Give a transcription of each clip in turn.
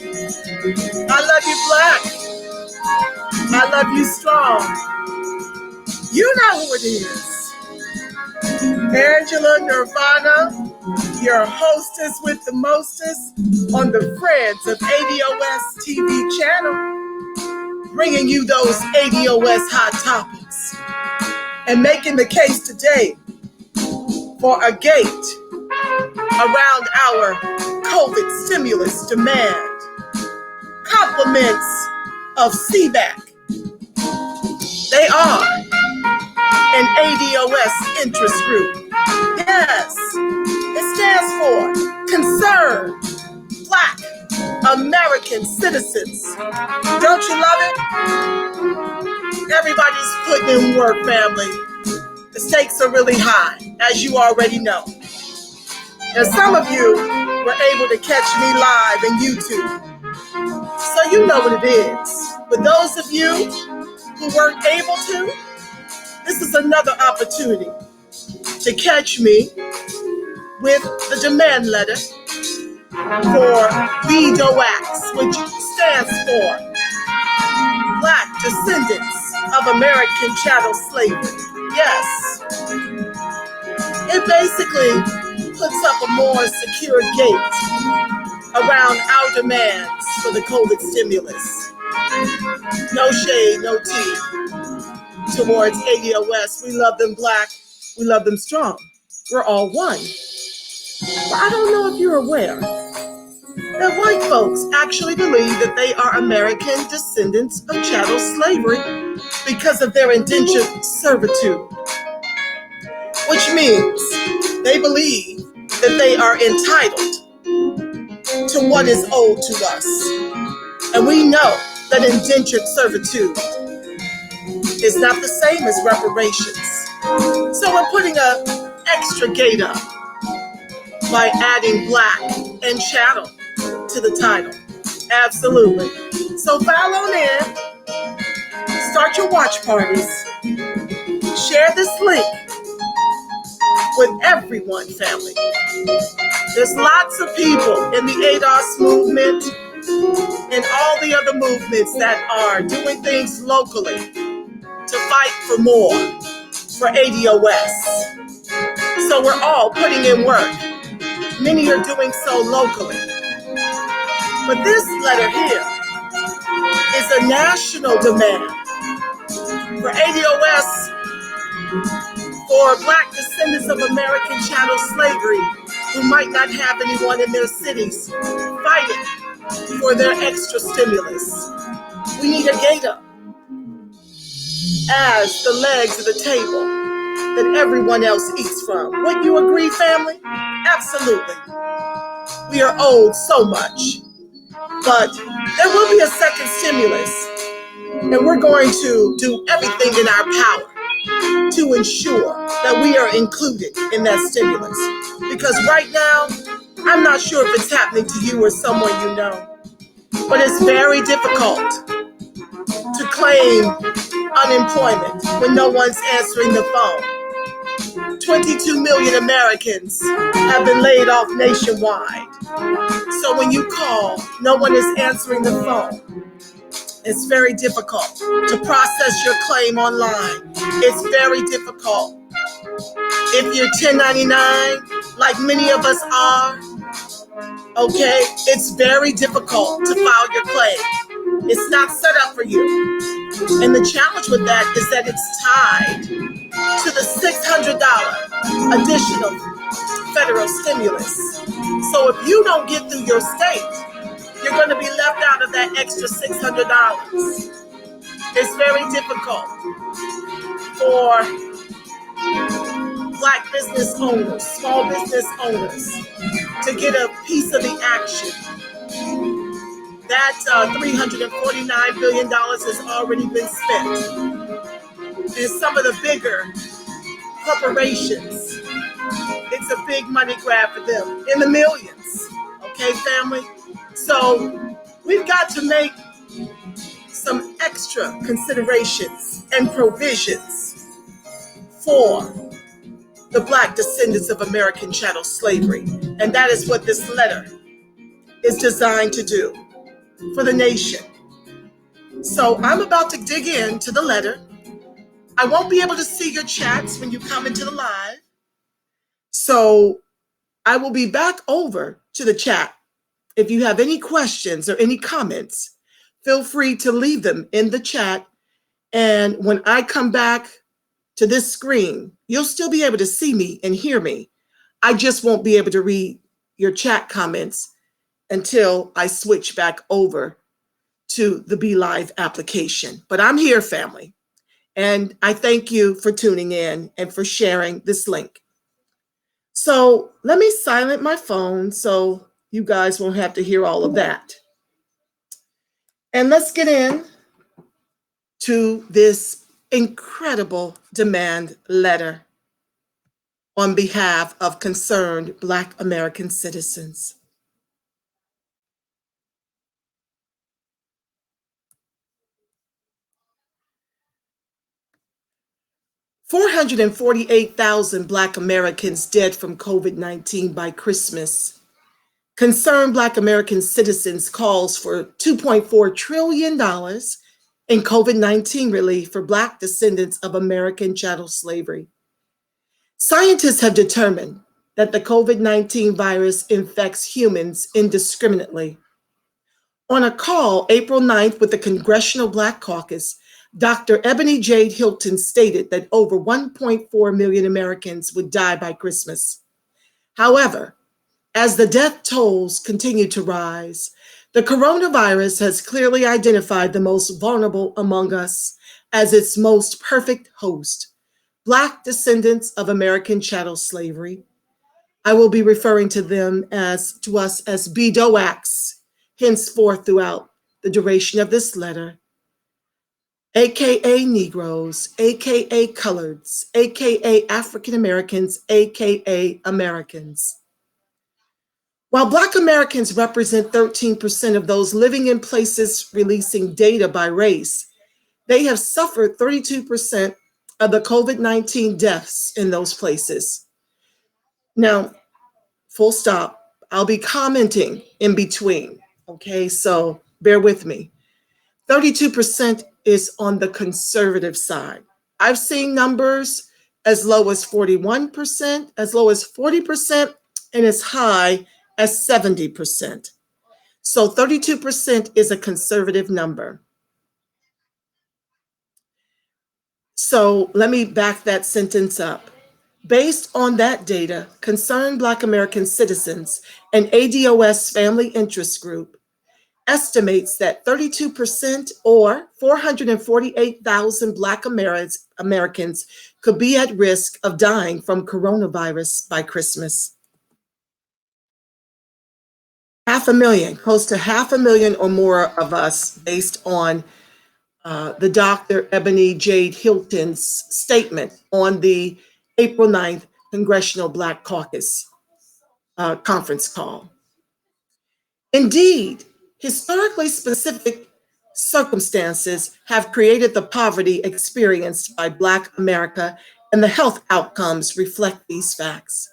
I love you, Black. I love you, Strong. You know who it is. Angela Nirvana, your hostess with the mostest on the Friends of ADOS TV channel, bringing you those ADOS hot topics and making the case today for a gate around our COVID stimulus demand. Compliments of CBAC. They are an ADOS interest group. Yes, it stands for Concerned Black American Citizens. Don't you love it? Everybody's putting in work, family. The stakes are really high, as you already know. Now, some of you were able to catch me live in YouTube, so you know what it is. But those of you who weren't able to, this is another opportunity to catch me with the demand letter for BDOACS, which stands for Black Descendants of American Chattel Slavery. Yes, it basically puts up a more secure gate around our demands for the COVID stimulus. No shade, no tea towards ADOS. We love them Black, we love them strong. We're all one. But I don't know if you're aware that white folks actually believe that they are American descendants of chattel slavery because of their indentured servitude, which means they believe that they are entitled to what is owed to us. And we know that indentured servitude is not the same as reparations. So we're putting an extra gate up by adding Black and chattel to the title. Absolutely. So file on in, start your watch parties, share this link with everyone, family. There's lots of people in the ADOS movement and all the other movements that are doing things locally to fight for more for ADOS. So we're all putting in work. Many are doing so locally. But this letter here is a national demand for ADOS, for Black descendants of American chattel slavery who might not have anyone in their cities fighting for their extra stimulus. We need a gate up as the legs of the table that everyone else eats from. Wouldn't you agree, family? Absolutely. We are owed so much. But there will be a second stimulus, and we're going to do everything in our power to ensure that we are included in that stimulus. Because right now, I'm not sure if it's happening to you or someone you know, but it's very difficult to claim unemployment when no one's answering the phone. 22 million Americans have been laid off nationwide. So when you call, no one is answering the phone. It's very difficult to process your claim online. It's very difficult. If you're 1099, like many of us are, okay, it's very difficult to file your claim. It's not set up for you. And the challenge with that is that it's tied to the $600 additional federal stimulus. So if you don't get through your state, you're going to be left out of that extra $600. It's very difficult for Black business owners, small business owners, to get a piece of the action. That $349 billion has already been spent. And some of the bigger corporations, it's a big money grab for them, in the millions. Okay, family? So we've got to make some extra considerations and provisions for the Black descendants of American chattel slavery. And that is what this letter is designed to do. for the nation. So I'm about to dig into the letter. I won't be able to see your chats when you come into the live. So I will be back over to the chat. If you have any questions or any comments, feel free to leave them in the chat. And when I come back to this screen, you'll still be able to see me and hear me. I just won't be able to read your chat comments until I switch back over to the Be Live application. But I'm here, family. And I thank you for tuning in and for sharing this link. So let me silence my phone so you guys won't have to hear all of that. And let's get in to this incredible demand letter on behalf of concerned Black American citizens. $448,000 Black Americans dead from COVID-19 by Christmas. Concerned Black American citizens calls for $2.4 trillion in COVID-19 relief for Black descendants of American chattel slavery. Scientists have determined that the COVID-19 virus infects humans indiscriminately. On a call April 9th with the Congressional Black Caucus, Dr. Ebony Jade Hilton stated that over 1.4 million Americans would die by Christmas. However, as the death tolls continue to rise, the coronavirus has clearly identified the most vulnerable among us as its most perfect host, Black descendants of American chattel slavery. I will be referring to us as BDOACS, henceforth throughout the duration of this letter, AKA Negroes, AKA Coloreds, AKA African Americans, AKA Americans. While Black Americans represent 13% of those living in places releasing data by race, they have suffered 32% of the COVID-19 deaths in those places. Now, full stop. I'll be commenting in between, okay? So bear with me. 32% is on the conservative side. I've seen numbers as low as 41%, as low as 40%, and as high as 70%. So 32% is a conservative number. So let me back that sentence up. Based on that data, Concerned Black American Citizens, an ADOS family interest group, estimates that 32% or 448,000 Black Americans could be at risk of dying from coronavirus by Christmas. 500,000, close to 500,000 or more of us, based on the Dr. Ebony Jade Hilton's statement on the April 9th Congressional Black Caucus conference call. Indeed, historically specific circumstances have created the poverty experienced by Black America, and the health outcomes reflect these facts.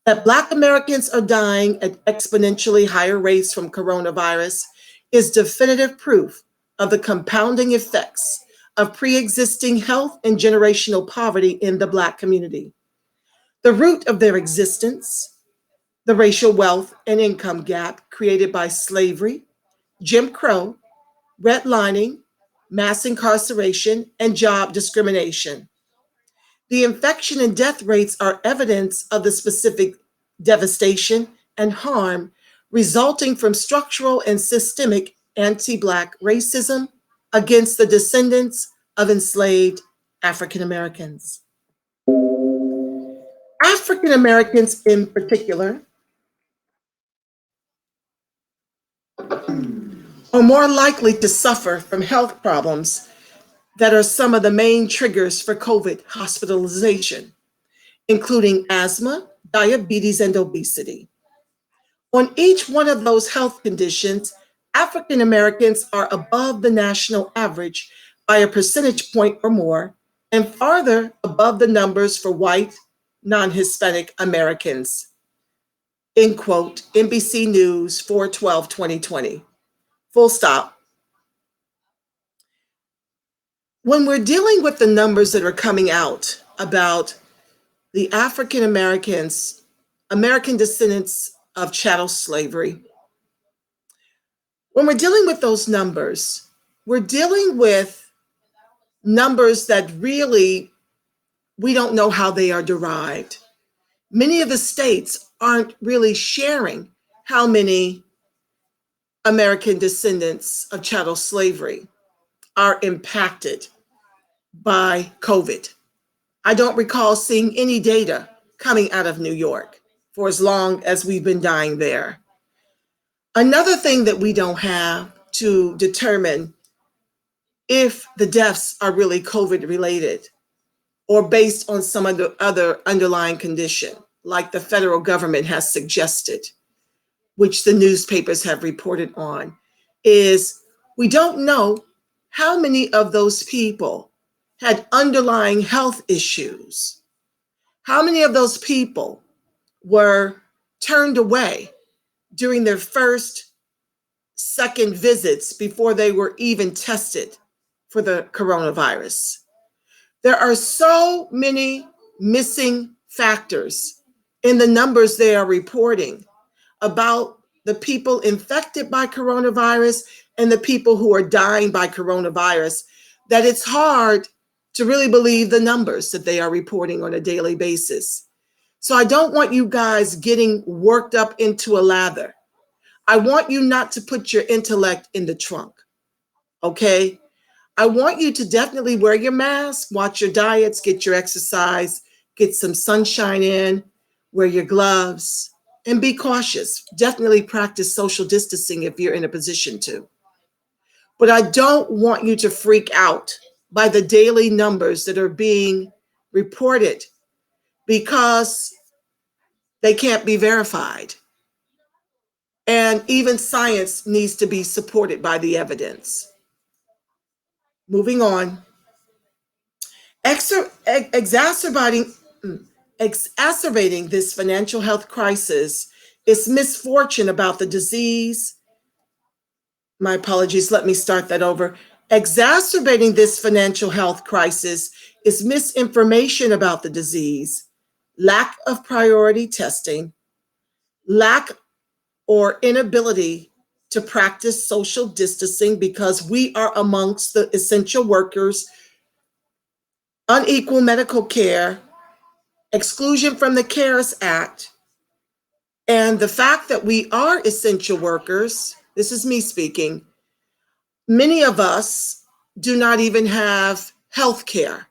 That Black Americans are dying at exponentially higher rates from coronavirus is definitive proof of the compounding effects of pre-existing health and generational poverty in the Black community. The root of their existence, the racial wealth and income gap created by slavery, Jim Crow, redlining, mass incarceration, and job discrimination. The infection and death rates are evidence of the specific devastation and harm resulting from structural and systemic anti-Black racism against the descendants of enslaved African Americans. African Americans in particular are more likely to suffer from health problems that are some of the main triggers for COVID hospitalization, including asthma, diabetes, and obesity. On each one of those health conditions, African Americans are above the national average by a percentage point or more, and farther above the numbers for white, non-Hispanic Americans. End quote, NBC News 4/12/2020. Full stop. When we're dealing with the numbers that are coming out about the African Americans, American descendants of chattel slavery, when we're dealing with those numbers, we're dealing with numbers that really we don't know how they are derived. Many of the states aren't really sharing how many American descendants of chattel slavery are impacted by COVID. I don't recall seeing any data coming out of New York for as long as we've been dying there. Another thing that we don't have to determine if the deaths are really COVID related or based on some other underlying condition, like the federal government has suggested, which the newspapers have reported on, is we don't know how many of those people had underlying health issues. How many of those people were turned away during their first, second visits before they were even tested for the coronavirus? There are so many missing factors in the numbers they are reporting about the people infected by coronavirus and the people who are dying by coronavirus that it's hard to really believe the numbers that they are reporting on a daily basis. So I don't want you guys getting worked up into a lather. I want you not to put your intellect in the trunk, okay? I want you to definitely wear your mask, watch your diets, get your exercise, get some sunshine in, wear your gloves, and be cautious. Definitely practice social distancing if you're in a position to. But I don't want you to freak out by the daily numbers that are being reported because they can't be verified. And even science needs to be supported by the evidence. Moving on. Exacerbating this financial health crisis is misfortune about the disease. My apologies, let me start that over. Exacerbating this financial health crisis is misinformation about the disease, lack of priority testing, lack or inability to practice social distancing because we are amongst the essential workers, unequal medical care, exclusion from the CARES Act, and the fact that we are essential workers. This is me speaking. Many of us do not even have health care.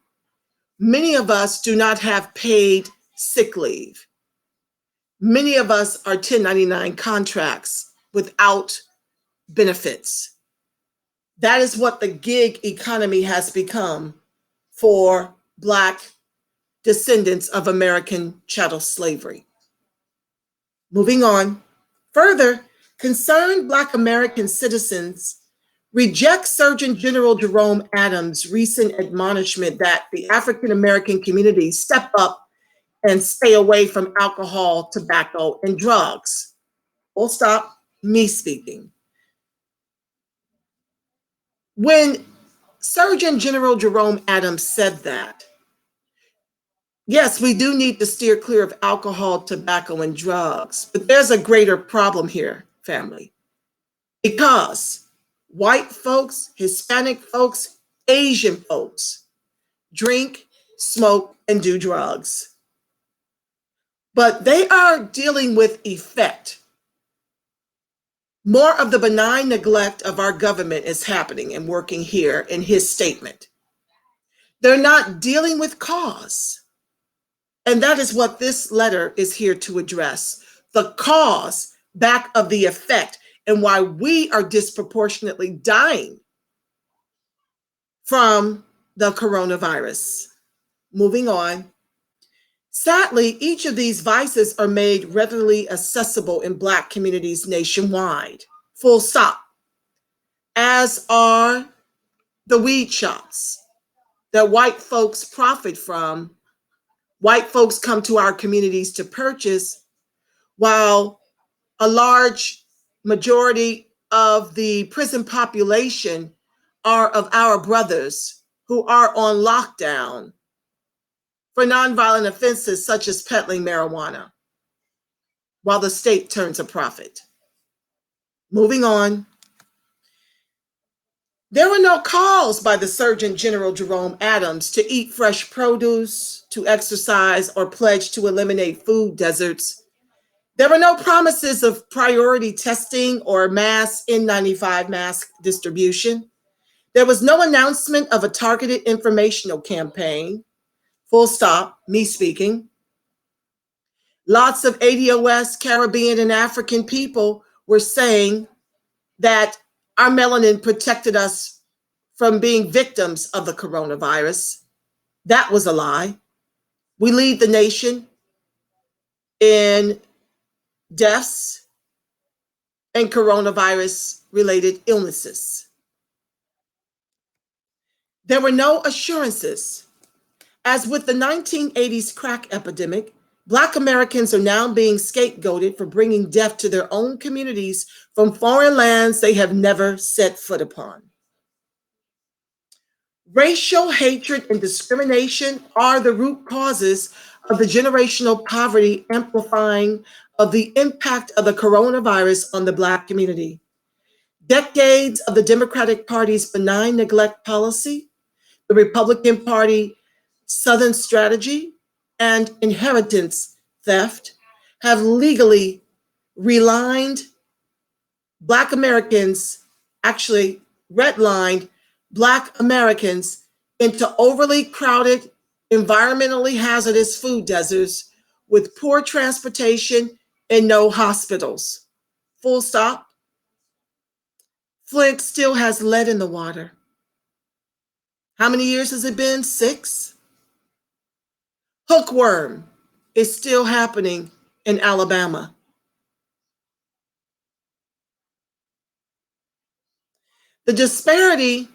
Many of us do not have paid sick leave. Many of us are 1099 contracts without benefits. That is what the gig economy has become for Black descendants of American chattel slavery. Moving on. Further, concerned Black American citizens reject Surgeon General Jerome Adams' recent admonishment that the African American community step up and stay away from alcohol, tobacco, and drugs. Full stop, me speaking. When Surgeon General Jerome Adams said that, yes, we do need to steer clear of alcohol, tobacco, and drugs, but there's a greater problem here, family, because white folks, Hispanic folks, Asian folks drink, smoke, and do drugs. But they are dealing with effect. More of the benign neglect of our government is happening and working here in his statement. They're not dealing with cause. And that is what this letter is here to address. The cause back of the effect and why we are disproportionately dying from the coronavirus. Moving on. Sadly, each of these vices are made readily accessible in Black communities nationwide. Full stop. As are the weed shops that white folks profit from. White folks come to our communities to purchase, while a large majority of the prison population are of our brothers who are on lockdown for nonviolent offenses such as peddling marijuana, while the state turns a profit. Moving on. There were no calls by the Surgeon General Jerome Adams to eat fresh produce, to exercise, or pledge to eliminate food deserts. There were no promises of priority testing or mass N95 mask distribution. There was no announcement of a targeted informational campaign. Full stop, me speaking. Lots of ADOS, Caribbean, and African people were saying that our melanin protected us from being victims of the coronavirus. That was a lie. We lead the nation in deaths and coronavirus-related illnesses. There were no assurances. As with the 1980s crack epidemic, Black Americans are now being scapegoated for bringing death to their own communities from foreign lands they have never set foot upon. Racial hatred and discrimination are the root causes of the generational poverty amplifying of the impact of the coronavirus on the Black community. Decades of the Democratic Party's benign neglect policy, the Republican Party Southern strategy, and inheritance theft have legally relined Black Americans, actually redlined Black Americans into overly crowded, environmentally hazardous food deserts with poor transportation and no hospitals. Full stop. Flint still has lead in the water. How many years has it been? 6? Hookworm is still happening in Alabama. The disparity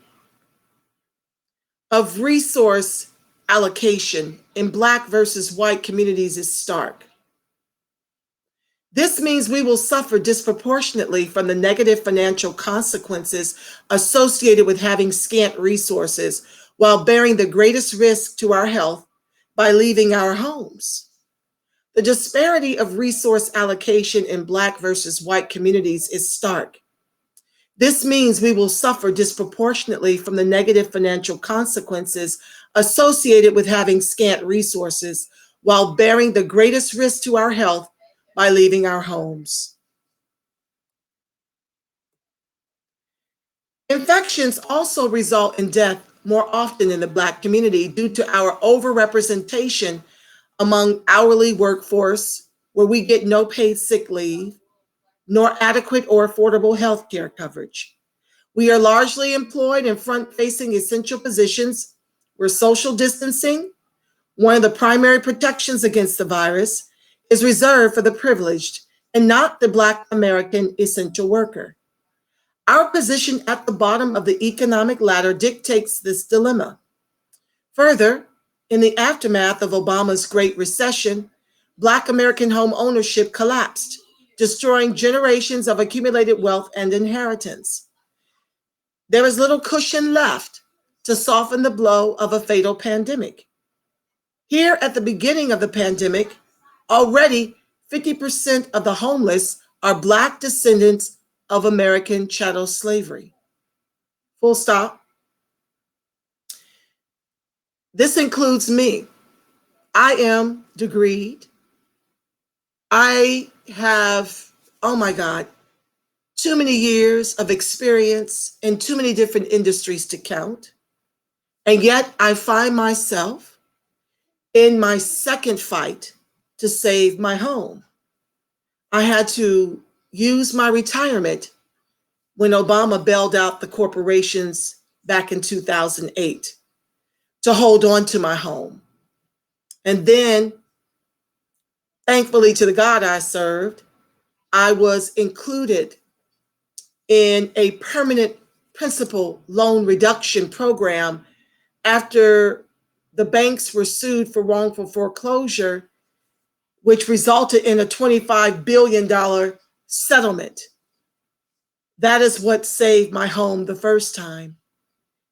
of resource allocation in Black versus white communities is stark. This means we will suffer disproportionately from the negative financial consequences associated with having scant resources while bearing the greatest risk to our health by leaving our homes. The disparity of resource allocation in Black versus white communities is stark. This means we will suffer disproportionately from the negative financial consequences associated with having scant resources while bearing the greatest risk to our health by leaving our homes. Infections also result in death more often in the Black community due to our overrepresentation among hourly workforce, where we get no paid sick leave, nor adequate or affordable health care coverage. We are largely employed in front-facing essential positions where social distancing, one of the primary protections against the virus, is reserved for the privileged and not the Black American essential worker. Our position at the bottom of the economic ladder dictates this dilemma. Further, in the aftermath of Obama's Great Recession, Black American home ownership collapsed, destroying generations of accumulated wealth and inheritance. There is little cushion left to soften the blow of a fatal pandemic. Here at the beginning of the pandemic, already 50% of the homeless are Black descendants of American chattel slavery. Full stop. This includes me. I am degreed. I have, oh my God, too many years of experience in too many different industries to count. And yet I find myself in my second fight to save my home. I had to use my retirement when Obama bailed out the corporations back in 2008 to hold on to my home. And then, thankfully to the God I served, I was included in a permanent principal loan reduction program after the banks were sued for wrongful foreclosure, which resulted in a $25 billion settlement. That is what saved my home the first time.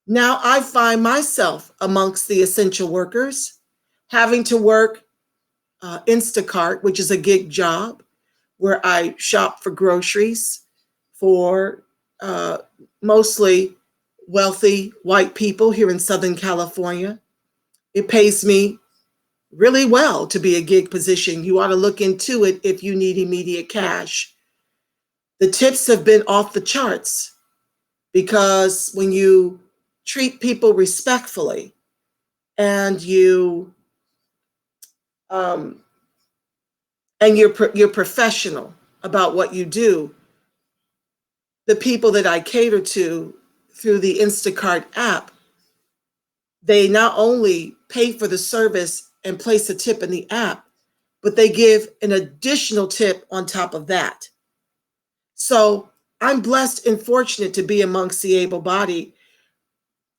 Now I find myself amongst the essential workers, having to work Instacart, which is a gig job where I shop for groceries for uh, mostly wealthy white people here in Southern California. It pays me really well to be a gig position. You ought to look into it if you need immediate cash. The tips have been off the charts because when you treat people respectfully and um, you're professional about what you do, the people that I cater to through the Instacart app, they not only pay for the service and place a tip in the app, but they give an additional tip on top of that. So I'm blessed and fortunate to be amongst the able-bodied,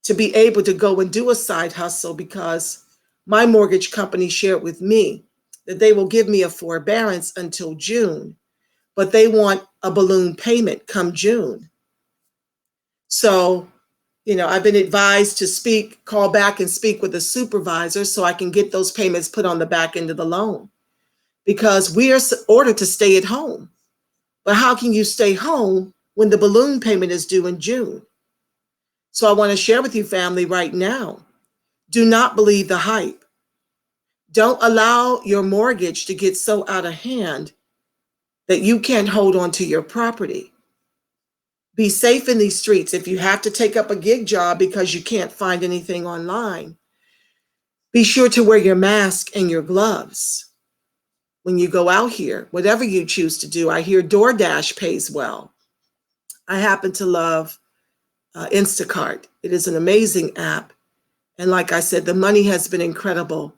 to be able to go and do a side hustle because my mortgage company shared with me that they will give me a forbearance until June, but they want a balloon payment come June. So, I've been advised to call back and speak with a supervisor so I can get those payments put on the back end of the loan because we are ordered to stay at home. But how can you stay home when the balloon payment is due in June? So I want to share with you, family, right now. Do not believe the hype. Don't allow your mortgage to get so out of hand that you can't hold on to your property. Be safe in these streets. If you have to take up a gig job because you can't find anything online, be sure to wear your mask and your gloves when you go out here, whatever you choose to do. I hear DoorDash pays well. I happen to love Instacart. It is an amazing app. And like I said, the money has been incredible.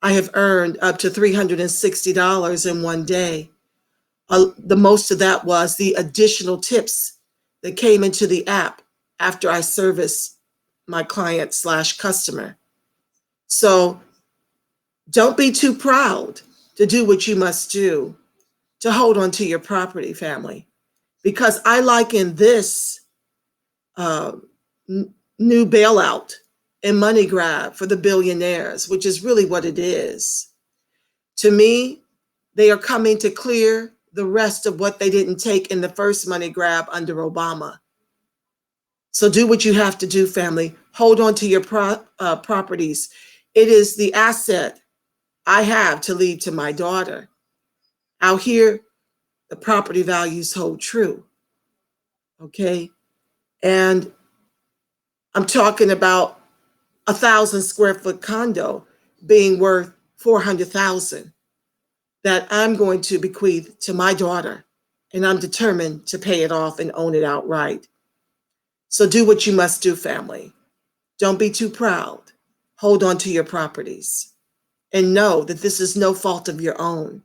I have earned up to $360 in one day. The most of that was the additional tips that came into the app after I service my client/customer. So don't be too proud to do what you must do to hold on to your property, family, because I liken this uh, new bailout and money grab for the billionaires, which is really what it is. To me, they are coming to clear the rest of what they didn't take in the first money grab under Obama. So do what you have to do, family. Hold on to your properties. It is the asset I have to leave to my daughter. Out here, the property values hold true. Okay. And I'm talking about 1,000 square foot condo being worth 400,000 that I'm going to bequeath to my daughter. And I'm determined to pay it off and own it outright. So do what you must do, family. Don't be too proud. Hold on to your properties and know that this is no fault of your own.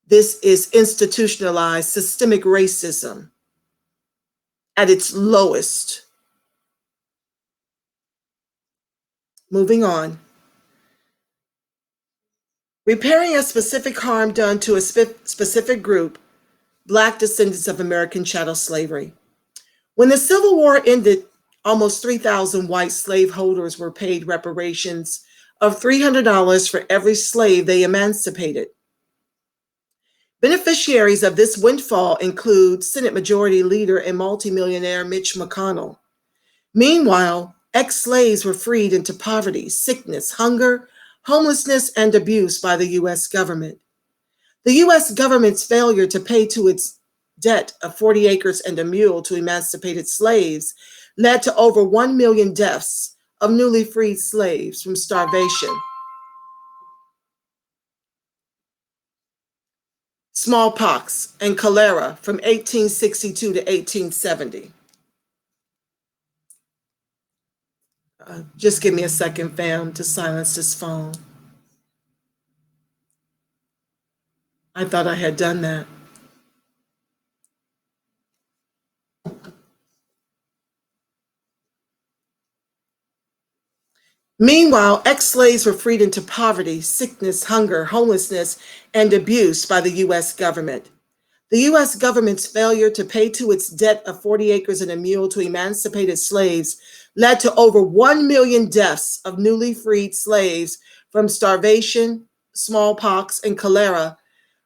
This is institutionalized systemic racism at its lowest. Moving on. Repairing a specific harm done to a specific group, Black descendants of American chattel slavery. When the Civil War ended, almost 3,000 white slaveholders were paid reparations of $300 for every slave they emancipated. Beneficiaries of this windfall include Senate Majority Leader and multimillionaire Mitch McConnell. Meanwhile, ex-slaves were freed into poverty, sickness, hunger, homelessness, and abuse by the U.S. government. The U.S. government's failure to pay to its debt of 40 acres and a mule to emancipated slaves led to over 1 million deaths of newly freed slaves from starvation, smallpox, and cholera from 1862 to 1870. Just give me a second, fam, to silence this phone. I thought I had done that. Meanwhile, ex-slaves were freed into poverty, sickness, hunger, homelessness, and abuse by the U.S. government. The U.S. government's failure to pay to its debt of 40 acres and a mule to emancipated slaves led to over 1 million deaths of newly freed slaves from starvation, smallpox, and cholera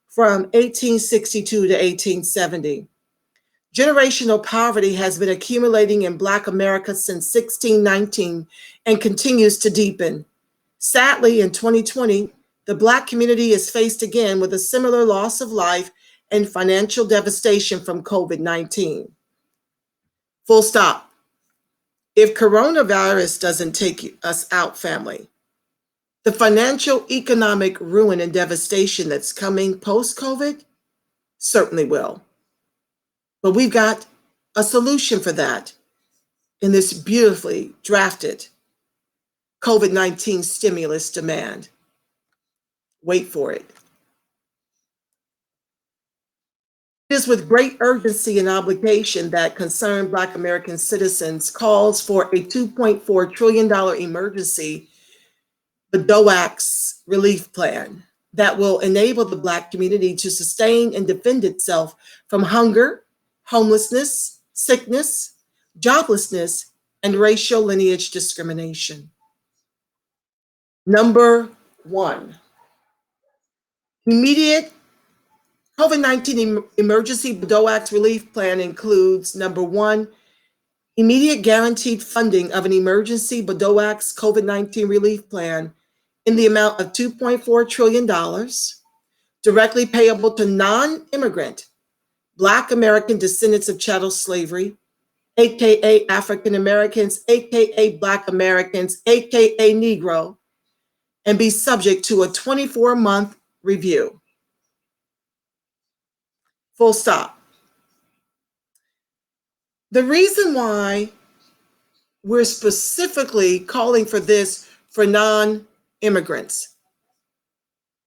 from 1862 to 1870. Generational poverty has been accumulating in Black America since 1619 and continues to deepen. Sadly, in 2020, the Black community is faced again with a similar loss of life and financial devastation from COVID-19. Full stop. If coronavirus doesn't take us out, family, the financial, economic ruin and devastation that's coming post-COVID certainly will. But we've got a solution for that in this beautifully drafted COVID-19 stimulus demand. Wait for it. It is with great urgency and obligation that concerned Black American citizens calls for a $2.4 trillion emergency BDOACS relief plan that will enable the Black community to sustain and defend itself from hunger, homelessness, sickness, joblessness, and racial lineage discrimination. Number one, immediate COVID-19 emergency BDOACS relief plan includes, number one, immediate guaranteed funding of an emergency BDOACS COVID-19 relief plan in the amount of $2.4 trillion, directly payable to non-immigrant Black American descendants of chattel slavery, AKA African Americans, AKA Black Americans, AKA Negro, and be subject to a 24-month review. Full stop. The reason why we're specifically calling for this for non-immigrants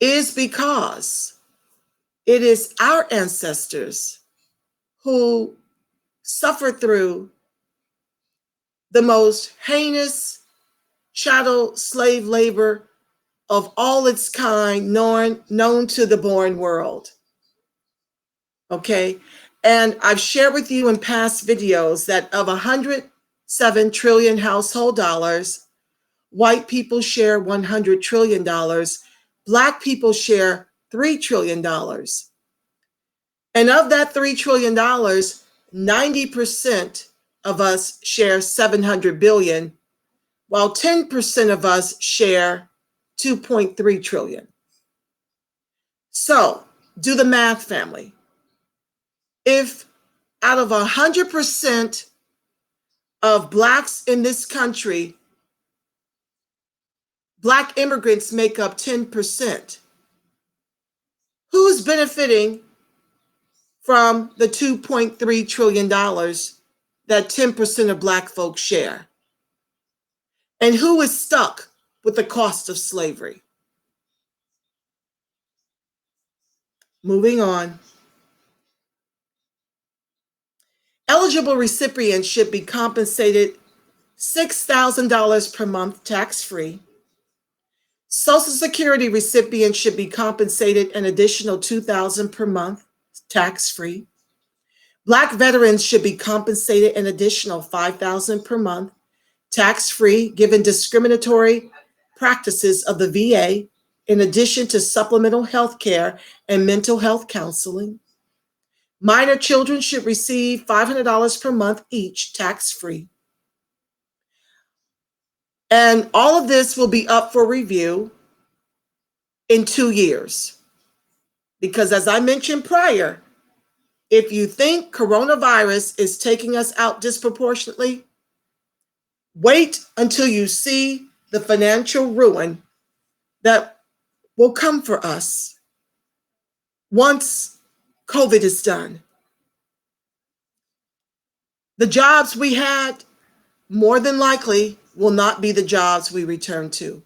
is because it is our ancestors who suffered through the most heinous chattel slave labor of all its kind known to the born world. Okay? And I've shared with you in past videos that of 107 trillion household dollars, white people share $100 trillion, Black people share $3 trillion. And of that $3 trillion, 90% of us share 700 billion, while 10% of us share 2.3 trillion. So do the math, family. If out of 100% of Blacks in this country, Black immigrants make up 10%, who's benefiting from the $2.3 trillion that 10% of Black folks share? And who is stuck with the cost of slavery? Moving on. Eligible recipients should be compensated $6,000 per month tax-free. Social Security recipients should be compensated an additional $2,000 per month tax-free. Black veterans should be compensated an additional $5,000 per month tax-free, given discriminatory practices of the VA, in addition to supplemental health care and mental health counseling. Minor children should receive $500 per month each, tax-free. And all of this will be up for review in 2 years. Because as I mentioned prior, if you think coronavirus is taking us out disproportionately, wait until you see the financial ruin that will come for us once COVID is done. The jobs we had more than likely will not be the jobs we return to.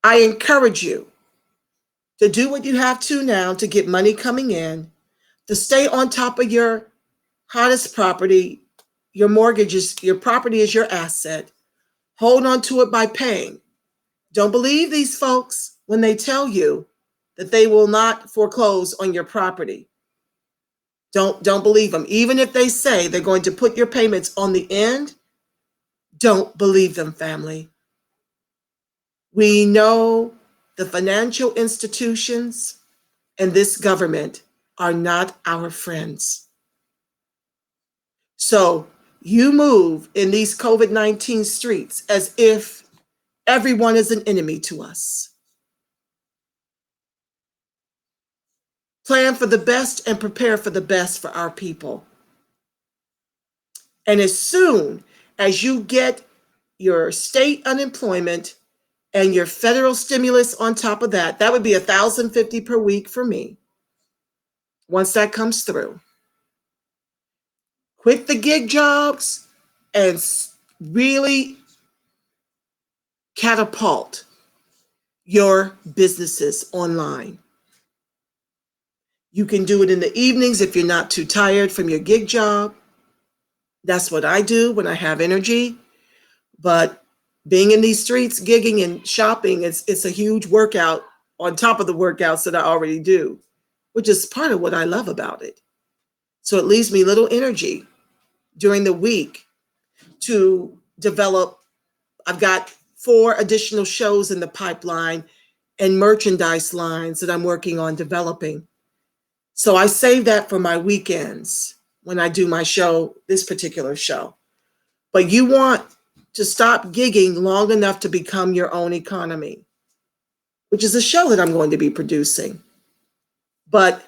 I encourage you to do what you have to now to get money coming in, to stay on top of your hottest property. Your your property is your asset. Hold on to it by paying. Don't believe these folks when they tell you that they will not foreclose on your property. Don't believe them. Even if they say they're going to put your payments on the end, don't believe them, family. We know the financial institutions and this government are not our friends. So you move in these COVID-19 streets as if everyone is an enemy to us. Plan for the best and prepare for the best for our people. And as soon as you get your state unemployment and your federal stimulus on top of that, that would be $1,050 per week for me. Once that comes through, quit the gig jobs and really catapult your businesses online. You can do it in the evenings if you're not too tired from your gig job. That's what I do when I have energy. But being in these streets, gigging and shopping, it's a huge workout on top of the workouts that I already do, which is part of what I love about it. So it leaves me little energy during the week to develop. I've got 4 additional shows in the pipeline and merchandise lines that I'm working on developing. So I save that for my weekends when I do my show, this particular show. But you want to stop gigging long enough to become your own economy, which is a show that I'm going to be producing. But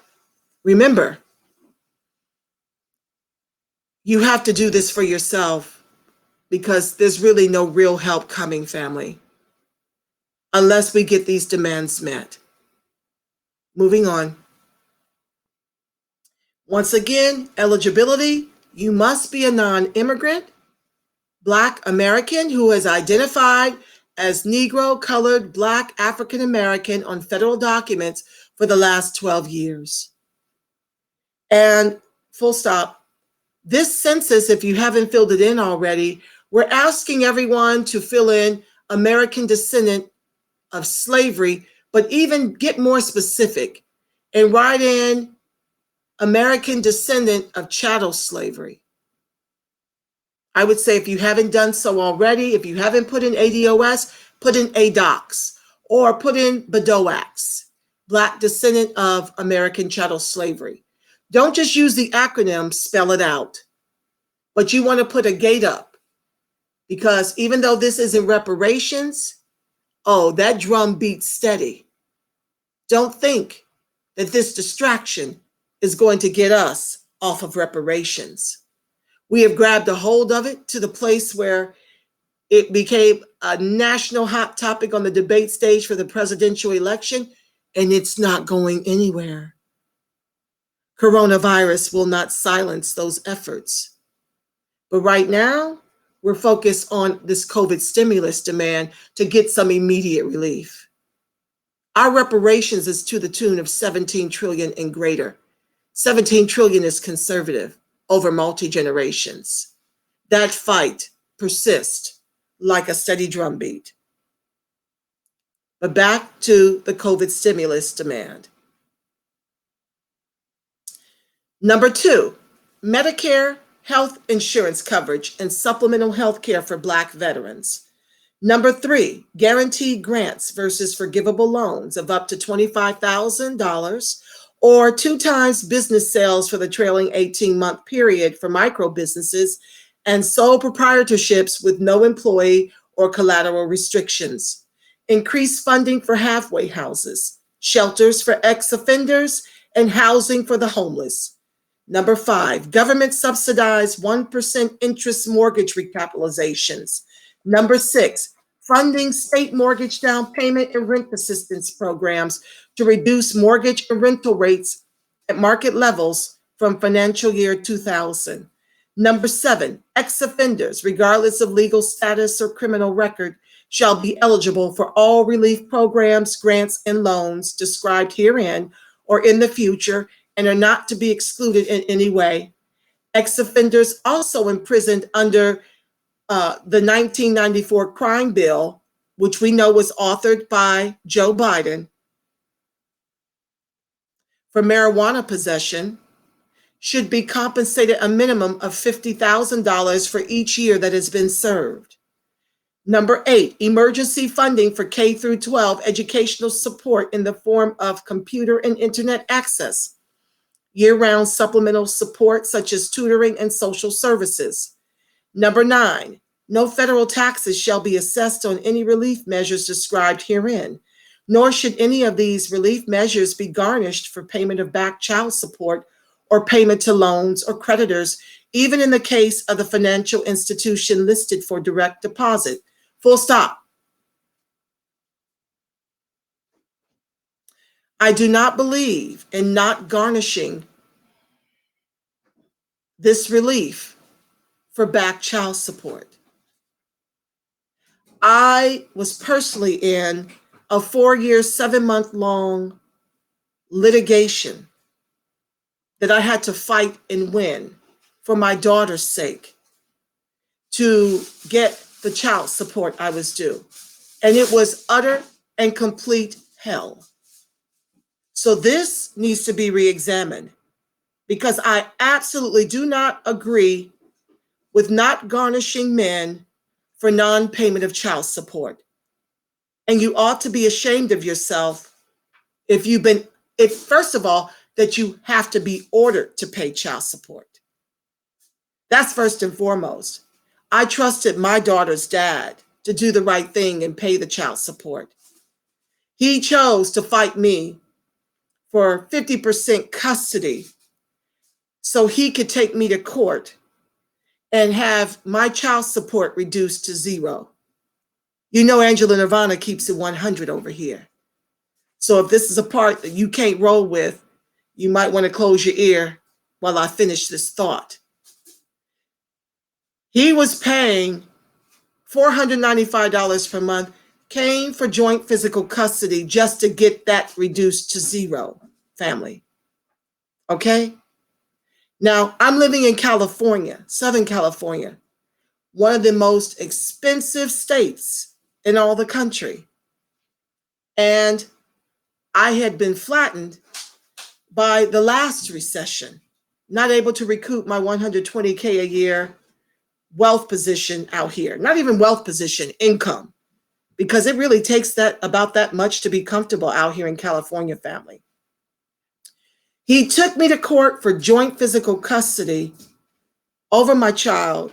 remember, you have to do this for yourself because there's really no real help coming, family, unless we get these demands met. Moving on. Once again, eligibility, you must be a non-immigrant, Black American who has identified as Negro, colored, Black, African American on federal documents for the last 12 years. And full stop. This census, if you haven't filled it in already, we're asking everyone to fill in American descendant of slavery, but even get more specific and write in American descendant of chattel slavery. I would say if you haven't done so already, if you haven't put in ADOS, put in ADOACS or put in BDOACS, Black descendant of American chattel slavery. Don't just use the acronym, spell it out. But you want to put a gate up because even though this isn't reparations, oh, that drum beats steady. Don't think that this distraction is going to get us off of reparations. We have grabbed a hold of it to the place where it became a national hot topic on the debate stage for the presidential election, and it's not going anywhere. Coronavirus will not silence those efforts. But right now, we're focused on this COVID stimulus demand to get some immediate relief. Our reparations is to the tune of 17 trillion and greater. 17 trillion is conservative over multi-generations. That fight persists like a steady drumbeat. But back to the COVID stimulus demand. Number 2, Medicare health insurance coverage and supplemental health care for Black veterans. Number 3, guaranteed grants versus forgivable loans of up to $25,000 or 2 times business sales for the trailing 18-month period for micro businesses and sole proprietorships with no employee or collateral restrictions. Increased funding for halfway houses, shelters for ex-offenders, and housing for the homeless. Number 5, government subsidized 1% interest mortgage recapitalizations. Number 6, funding state mortgage down payment and rent assistance programs to reduce mortgage and rental rates at market levels from financial year 2000. Number 7, ex-offenders, regardless of legal status or criminal record, shall be eligible for all relief programs, grants, and loans described herein or in the future and are not to be excluded in any way. Ex-offenders also imprisoned under the 1994 crime bill, which we know was authored by Joe Biden, for marijuana possession, should be compensated a minimum of $50,000 for each year that has been served. Number 8, emergency funding for K through 12 educational support in the form of computer and internet access, year-round supplemental support such as tutoring and social services. Number 9, no federal taxes shall be assessed on any relief measures described herein, nor should any of these relief measures be garnished for payment of back child support or payment to loans or creditors, even in the case of the financial institution listed for direct deposit. Full stop. I do not believe in not garnishing this relief for back child support. I was personally in a 4-year, 7-month-long litigation that I had to fight and win for my daughter's sake to get the child support I was due. And it was utter and complete hell. So this needs to be re-examined because I absolutely do not agree with not garnishing men for non-payment of child support. And you ought to be ashamed of yourself if first of all, that you have to be ordered to pay child support. That's first and foremost. I trusted my daughter's dad to do the right thing and pay the child support. He chose to fight me for 50% custody so he could take me to court and have my child support reduced to 0. You know, Angela Nirvana keeps it 100 over here. So if this is a part that you can't roll with, you might want to close your ear while I finish this thought. He was paying $495 per month, came for joint physical custody just to get that reduced to 0, family. Okay? Now, I'm living in California, Southern California, one of the most expensive states in all the country. And I had been flattened by the last recession, not able to recoup my $120K a year wealth position out here. Not even wealth position, income, because it really takes about that much to be comfortable out here in California, family. He took me to court for joint physical custody over my child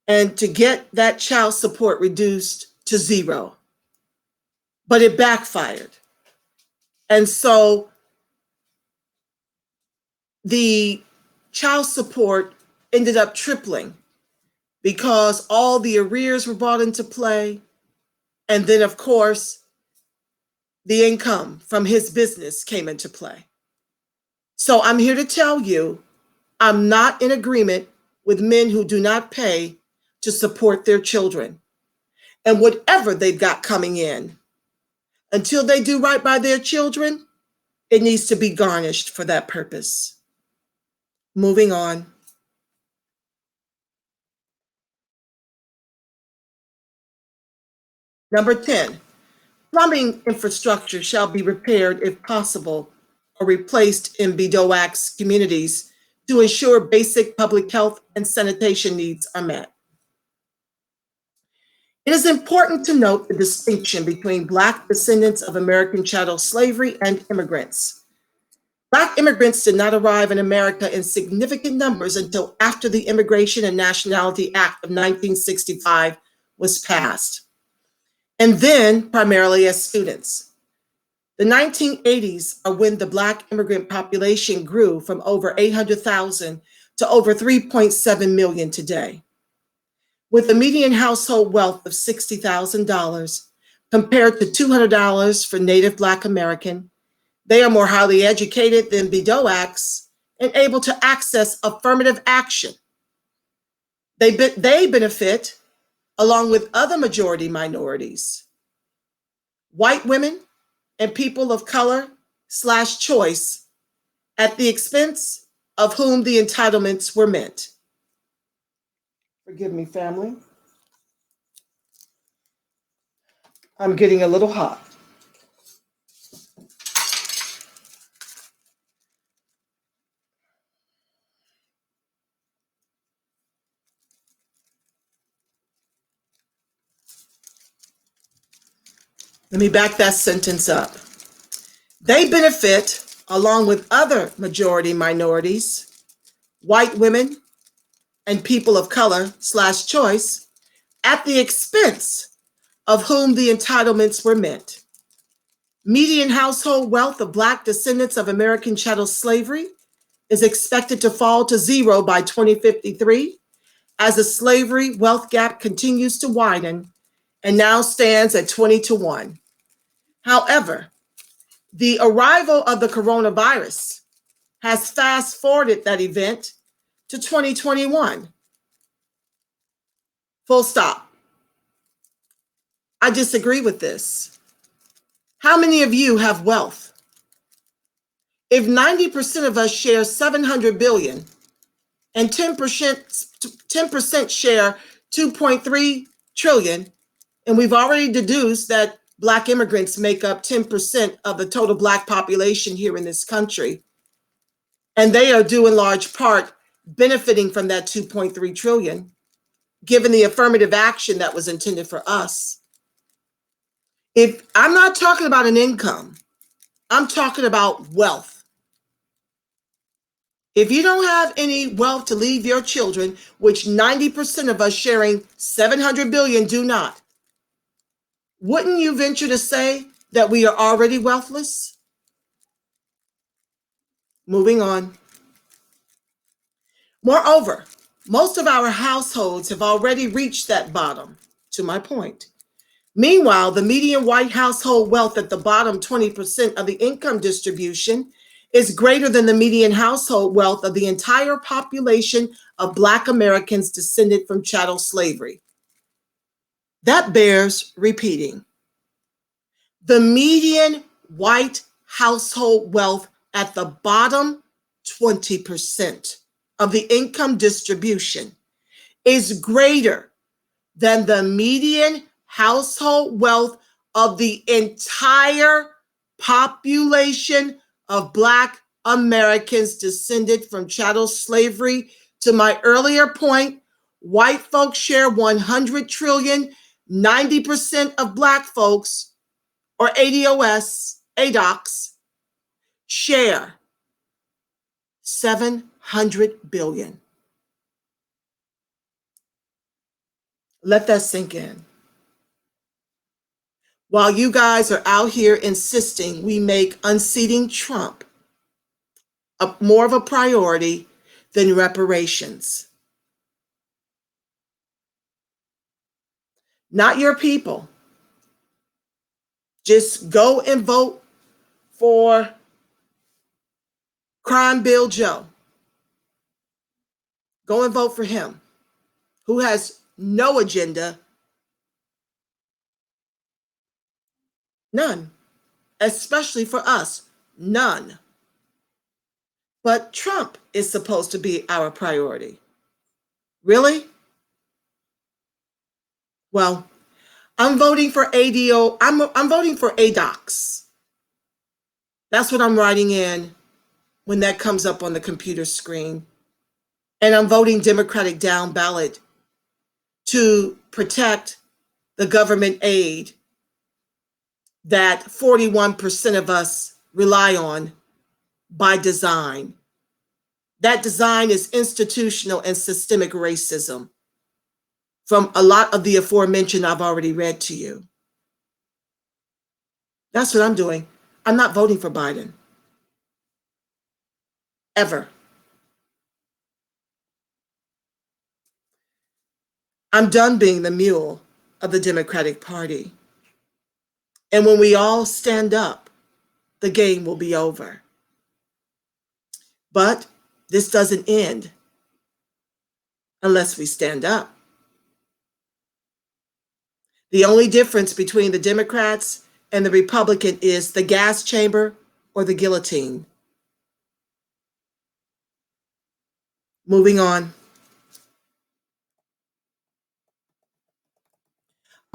and to get that child support reduced to 0. But it backfired. And so the child support ended up tripling because all the arrears were brought into play. And then, of course, the income from his business came into play. So I'm here to tell you, I'm not in agreement with men who do not pay to support their children. And whatever they've got coming in, until they do right by their children, it needs to be garnished for that purpose. Moving on. Number 10, plumbing infrastructure shall be repaired if possible or replaced in BDOACS communities to ensure basic public health and sanitation needs are met. It is important to note the distinction between Black descendants of American chattel slavery and immigrants. Black immigrants did not arrive in America in significant numbers until after the Immigration and Nationality Act of 1965 was passed, and then primarily as students. The 1980s are when the Black immigrant population grew from over 800,000 to over 3.7 million today. With a median household wealth of $60,000 compared to $200 for Native Black American, they are more highly educated than BDOACS and able to access affirmative action. They benefit, along with other majority minorities, white women and people of color/choice, at the expense of whom the entitlements were meant. Forgive me, family. I'm getting a little hot. Let me back that sentence up. They benefit, along with other majority minorities, white women, and people of color/choice, at the expense of whom the entitlements were meant. Median household wealth of Black descendants of American chattel slavery is expected to fall to zero by 2053 as the slavery wealth gap continues to widen and now stands at 20-1. However, the arrival of the coronavirus has fast-forwarded that event to 2021. Full stop. I disagree with this. How many of you have wealth? If 90% of us share 700 billion and 10% share 2.3 trillion, and we've already deduced that Black immigrants make up 10% of the total Black population here in this country, and they are due in large part benefiting from that 2.3 trillion, given the affirmative action that was intended for us. If I'm not talking about an income, I'm talking about wealth. If you don't have any wealth to leave your children, which 90% of us sharing 700 billion do not, wouldn't you venture to say that we are already wealthless? Moving on. Moreover, most of our households have already reached that bottom, to my point. Meanwhile, the median white household wealth at the bottom 20% of the income distribution is greater than the median household wealth of the entire population of Black Americans descended from chattel slavery. That bears repeating. The median white household wealth at the bottom 20% of the income distribution is greater than the median household wealth of the entire population of Black Americans descended from chattel slavery. To my earlier point, white folks share 100 trillion, 90% of Black folks, or BDOACS, share 700 billion. Let that sink in. While you guys are out here insisting we make unseating Trump more of a priority than reparations. Not your people. Just go and vote for Crime Bill Joe. Go and vote for him, who has no agenda. None. Especially for us. None. But Trump is supposed to be our priority. Really? Well, I'm voting for I'm voting for BDOACS. That's what I'm writing in when that comes up on the computer screen. And I'm voting Democratic down ballot to protect the government aid that 41% of us rely on by design. That design is institutional and systemic racism from a lot of the aforementioned I've already read to you. That's what I'm doing. I'm not voting for Biden. Ever. I'm done being the mule of the Democratic Party. And when we all stand up, the game will be over. But this doesn't end unless we stand up. The only difference between the Democrats and the Republican is the gas chamber or the guillotine. Moving on.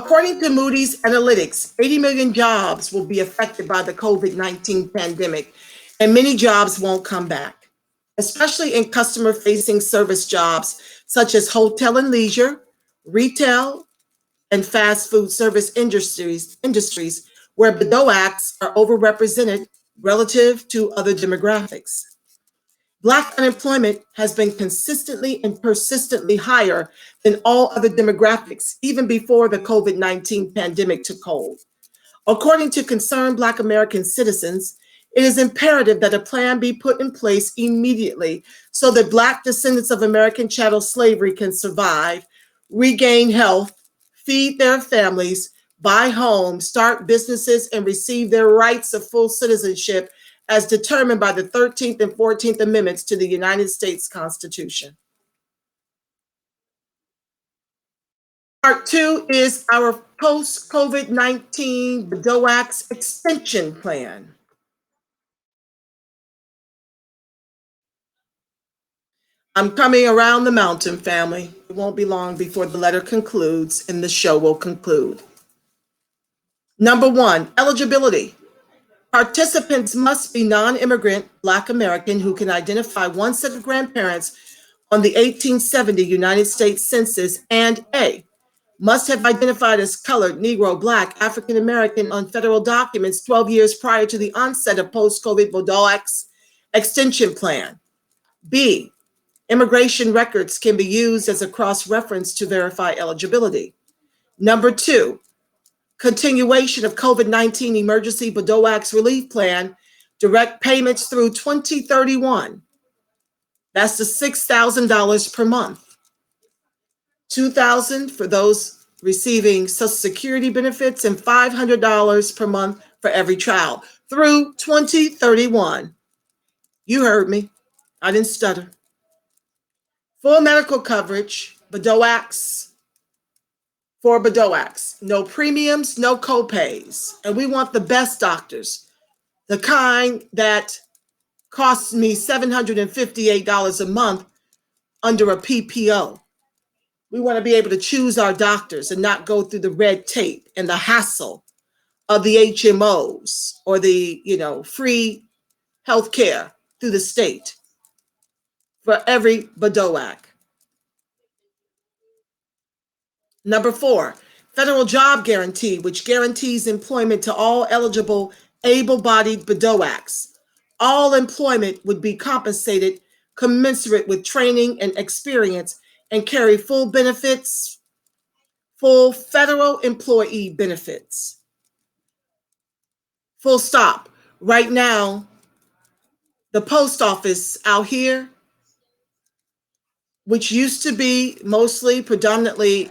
According to Moody's Analytics, 80 million jobs will be affected by the COVID-19 pandemic, and many jobs won't come back, especially in customer-facing service jobs such as hotel and leisure, retail, and fast food service industries, where BDOACS are overrepresented relative to other demographics. Black unemployment has been consistently and persistently higher than all other demographics, even before the COVID-19 pandemic took hold. According to concerned Black American citizens, it is imperative that a plan be put in place immediately so that Black descendants of American chattel slavery can survive, regain health, feed their families, buy homes, start businesses, and receive their rights of full citizenship as determined by the 13th and 14th Amendments to the United States Constitution. Part 2 is our post-COVID-19 BDOACS extension plan. I'm coming around the mountain, family. It won't be long before the letter concludes and the show will conclude. Number 1, eligibility. Participants must be non-immigrant Black American who can identify one set of grandparents on the 1870 United States Census and A, must have identified as colored, Negro, Black, African American on federal documents 12 years prior to the onset of post-COVID BDOACS extension plan. B, immigration records can be used as a cross-reference to verify eligibility. Number 2, continuation of COVID-19 emergency BDOACS relief plan, direct payments through 2031. That's the $6,000 per month. $2,000 for those receiving Social Security benefits and $500 per month for every child through 2031. You heard me. I didn't stutter. Full medical coverage, BDOACS, for BDOACS. No premiums, no copays. And we want the best doctors, the kind that costs me $758 a month under a PPO. We want to be able to choose our doctors and not go through the red tape and the hassle of the HMOs or the, free health care through the state for every BDOAC. Number 4, federal job guarantee, which guarantees employment to all eligible able-bodied BDOACs. All employment would be compensated commensurate with training and experience and carry full benefits, full federal employee benefits. Full stop. Right now, the post office out here, which used to be mostly predominantly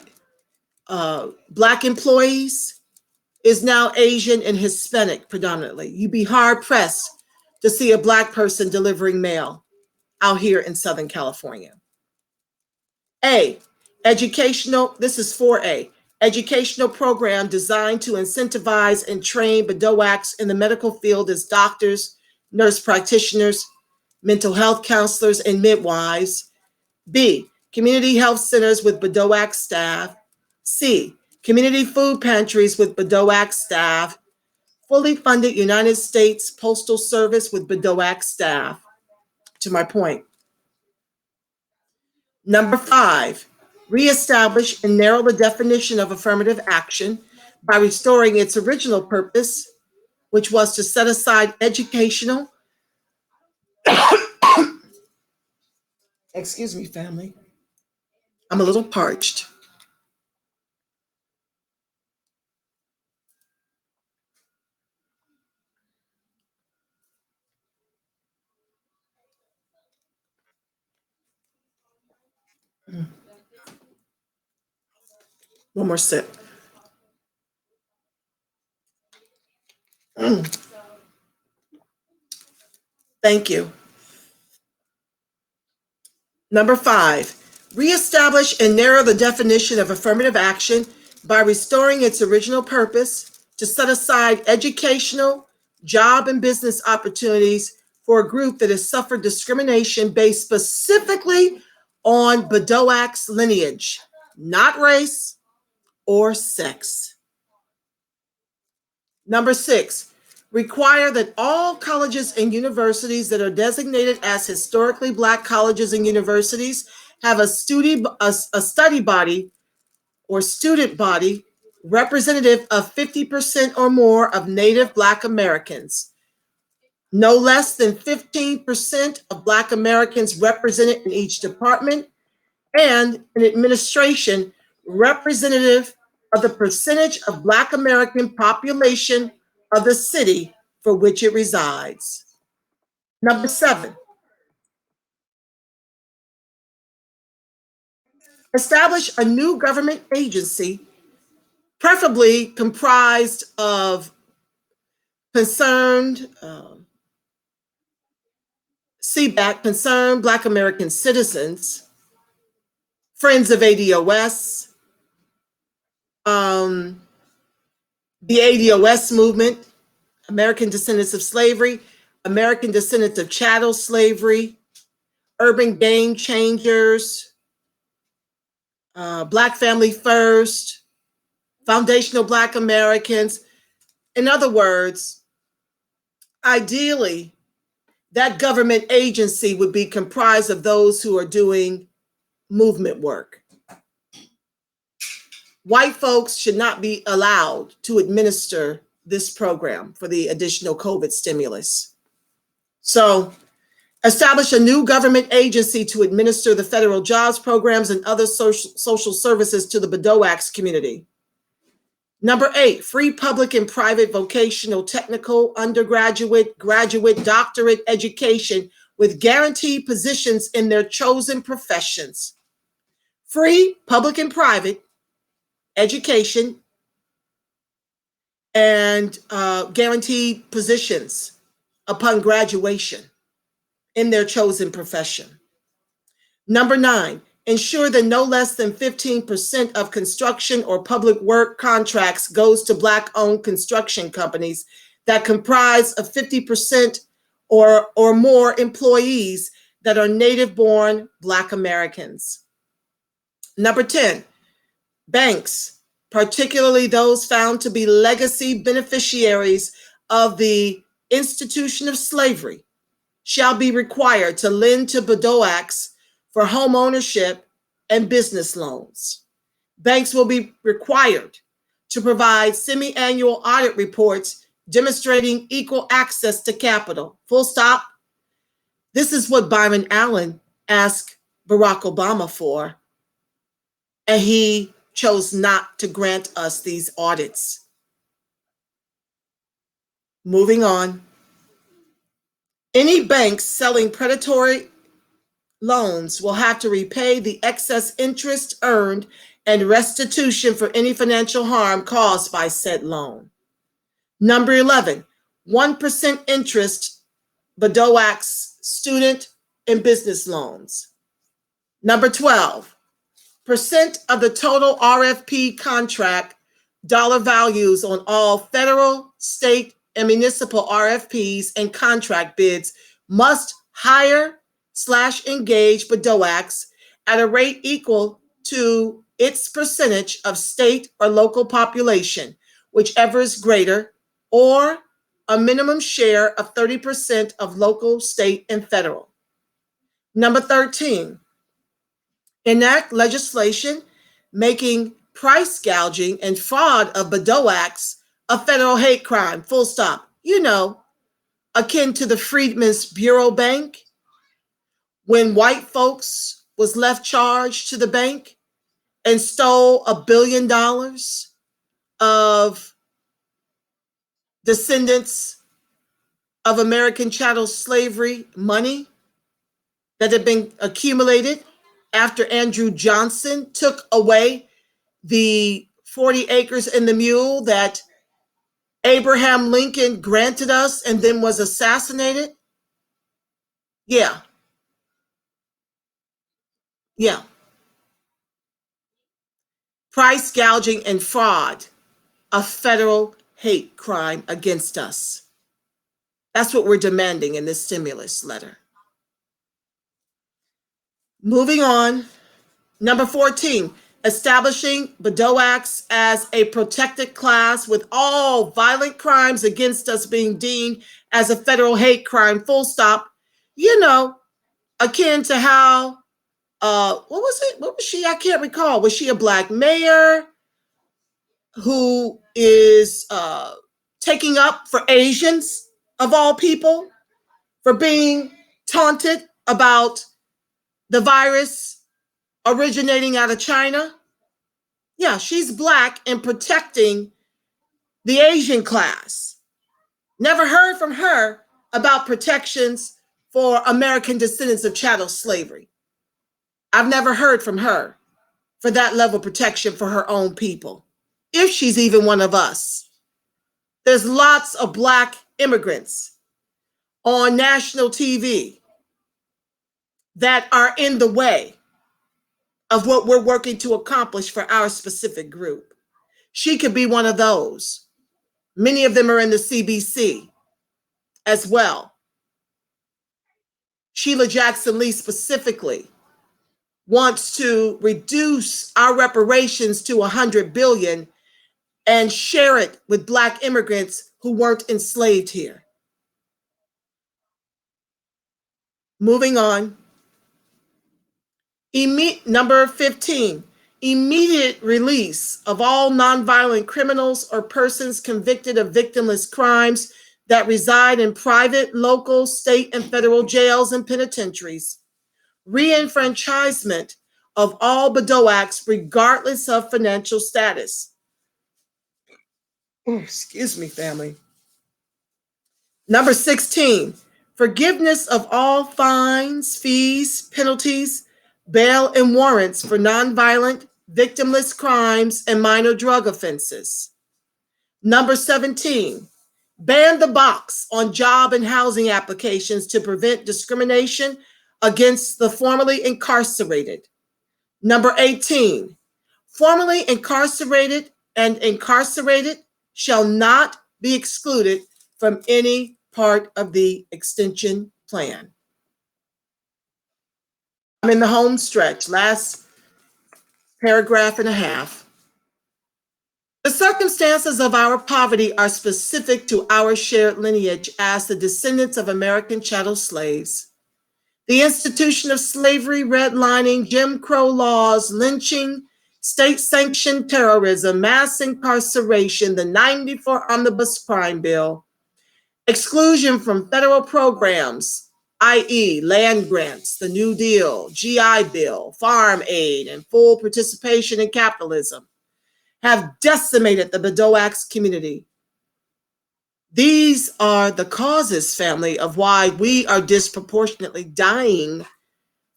Black employees, is now Asian and Hispanic predominantly. You'd be hard pressed to see a Black person delivering mail out here in Southern California. A, educational, this is 4A, educational program designed to incentivize and train BDOACs in the medical field as doctors, nurse practitioners, mental health counselors, and midwives. B, community health centers with BDOAC staff. C, community food pantries with BDOAC staff. Fully funded United States Postal Service with BDOAC staff. To my point. Number 5, reestablish and narrow the definition of affirmative action by restoring its original purpose, which was to set aside educational, excuse me, family. I'm a little parched. One more sip. Thank you. Number 5, reestablish and narrow the definition of affirmative action by restoring its original purpose to set aside educational, job, and business opportunities for a group that has suffered discrimination based specifically on BDOAC's lineage, not race or sex. Number 6, require that all colleges and universities that are designated as historically Black colleges and universities have a study body or student body representative of 50% or more of Native Black Americans. No less than 15% of Black Americans represented in each department, and an administration representative of the percentage of Black American population of the city for which it resides. Number 7, establish a new government agency, preferably comprised of concerned CBAC, concerned Black American citizens, Friends of ADOS, the ADOS movement, American Descendants of Slavery, American Descendants of Chattel Slavery, Urban Game Changers, Black Family First, Foundational Black Americans. In other words, ideally, that government agency would be comprised of those who are doing movement work. White folks should not be allowed to administer this program for the additional COVID stimulus. So, establish a new government agency to administer the federal jobs programs and other social services to the BDOACS community. Number 8, free public and private vocational, technical, undergraduate, graduate, doctorate education with guaranteed positions in their chosen professions. Free public and private education and guaranteed positions upon graduation in their chosen profession. Number 9, ensure that no less than 15% of construction or public work contracts goes to Black-owned construction companies that comprise of 50% or more employees that are native-born Black Americans. Number 10, banks, particularly those found to be legacy beneficiaries of the institution of slavery, shall be required to lend to BDOACS for home ownership and business loans. Banks will be required to provide semi-annual audit reports demonstrating equal access to capital. Full stop. This is what Byron Allen asked Barack Obama for, and he chose not to grant us these audits. Moving on. Any banks selling predatory loans will have to repay the excess interest earned and restitution for any financial harm caused by said loan. Number 11, 1% interest BDOACS student and business loans. Number 12, percent of the total RFP contract dollar values on all federal, state, and municipal RFPs and contract bids must hire/engage BDOACS at a rate equal to its percentage of state or local population, whichever is greater, or a minimum share of 30% of local, state, and federal. Number 13, enact legislation making price gouging and fraud of BDOACS a federal hate crime, full stop. You know, akin to the Freedmen's Bureau Bank, when white folks was left charged to the bank and stole $1 billion of descendants of American chattel slavery money that had been accumulated after Andrew Johnson took away the 40 acres and the mule that Abraham Lincoln granted us and then was assassinated. Yeah. Price gouging and fraud, a federal hate crime against us. That's what we're demanding in this stimulus letter. Moving on. Number 14, establishing BDOACS as a protected class with all violent crimes against us being deemed as a federal hate crime, full stop. You know, akin to how, what was it? What was she? I can't recall. Was she a Black mayor? who is taking up for Asians, of all people, for being taunted about the virus originating out of China. Yeah, she's Black and protecting the Asian class. Never heard from her about protections for American descendants of chattel slavery. I've never heard from her for that level of protection for her own people, if she's even one of us. There's lots of Black immigrants on national TV that are in the way of what we're working to accomplish for our specific group. She could be one of those. Many of them are in the CBC as well. Sheila Jackson Lee specifically wants to reduce our reparations to $100 billion and share it with Black immigrants who weren't enslaved here. Moving on. Number 15, immediate release of all nonviolent criminals or persons convicted of victimless crimes that reside in private, local, state, and federal jails and penitentiaries. Reenfranchisement of all BDOACS regardless of financial status. Oh, excuse me, family. Number 16, forgiveness of all fines, fees, penalties, bail, and warrants for nonviolent, victimless crimes and minor drug offenses. Number 17, ban the box on job and housing applications to prevent discrimination against the formerly incarcerated. Number 18, formerly incarcerated and incarcerated shall not be excluded from any part of the extension plan. I'm in the home stretch, last paragraph and a half. The circumstances of our poverty are specific to our shared lineage as the descendants of American chattel slaves. The institution of slavery, redlining, Jim Crow laws, lynching, state-sanctioned terrorism, mass incarceration, the 94 Omnibus Crime Bill, exclusion from federal programs, i.e. land grants, the New Deal, GI Bill, farm aid, and full participation in capitalism, have decimated the BDOACS community. These are the causes, family, of why we are disproportionately dying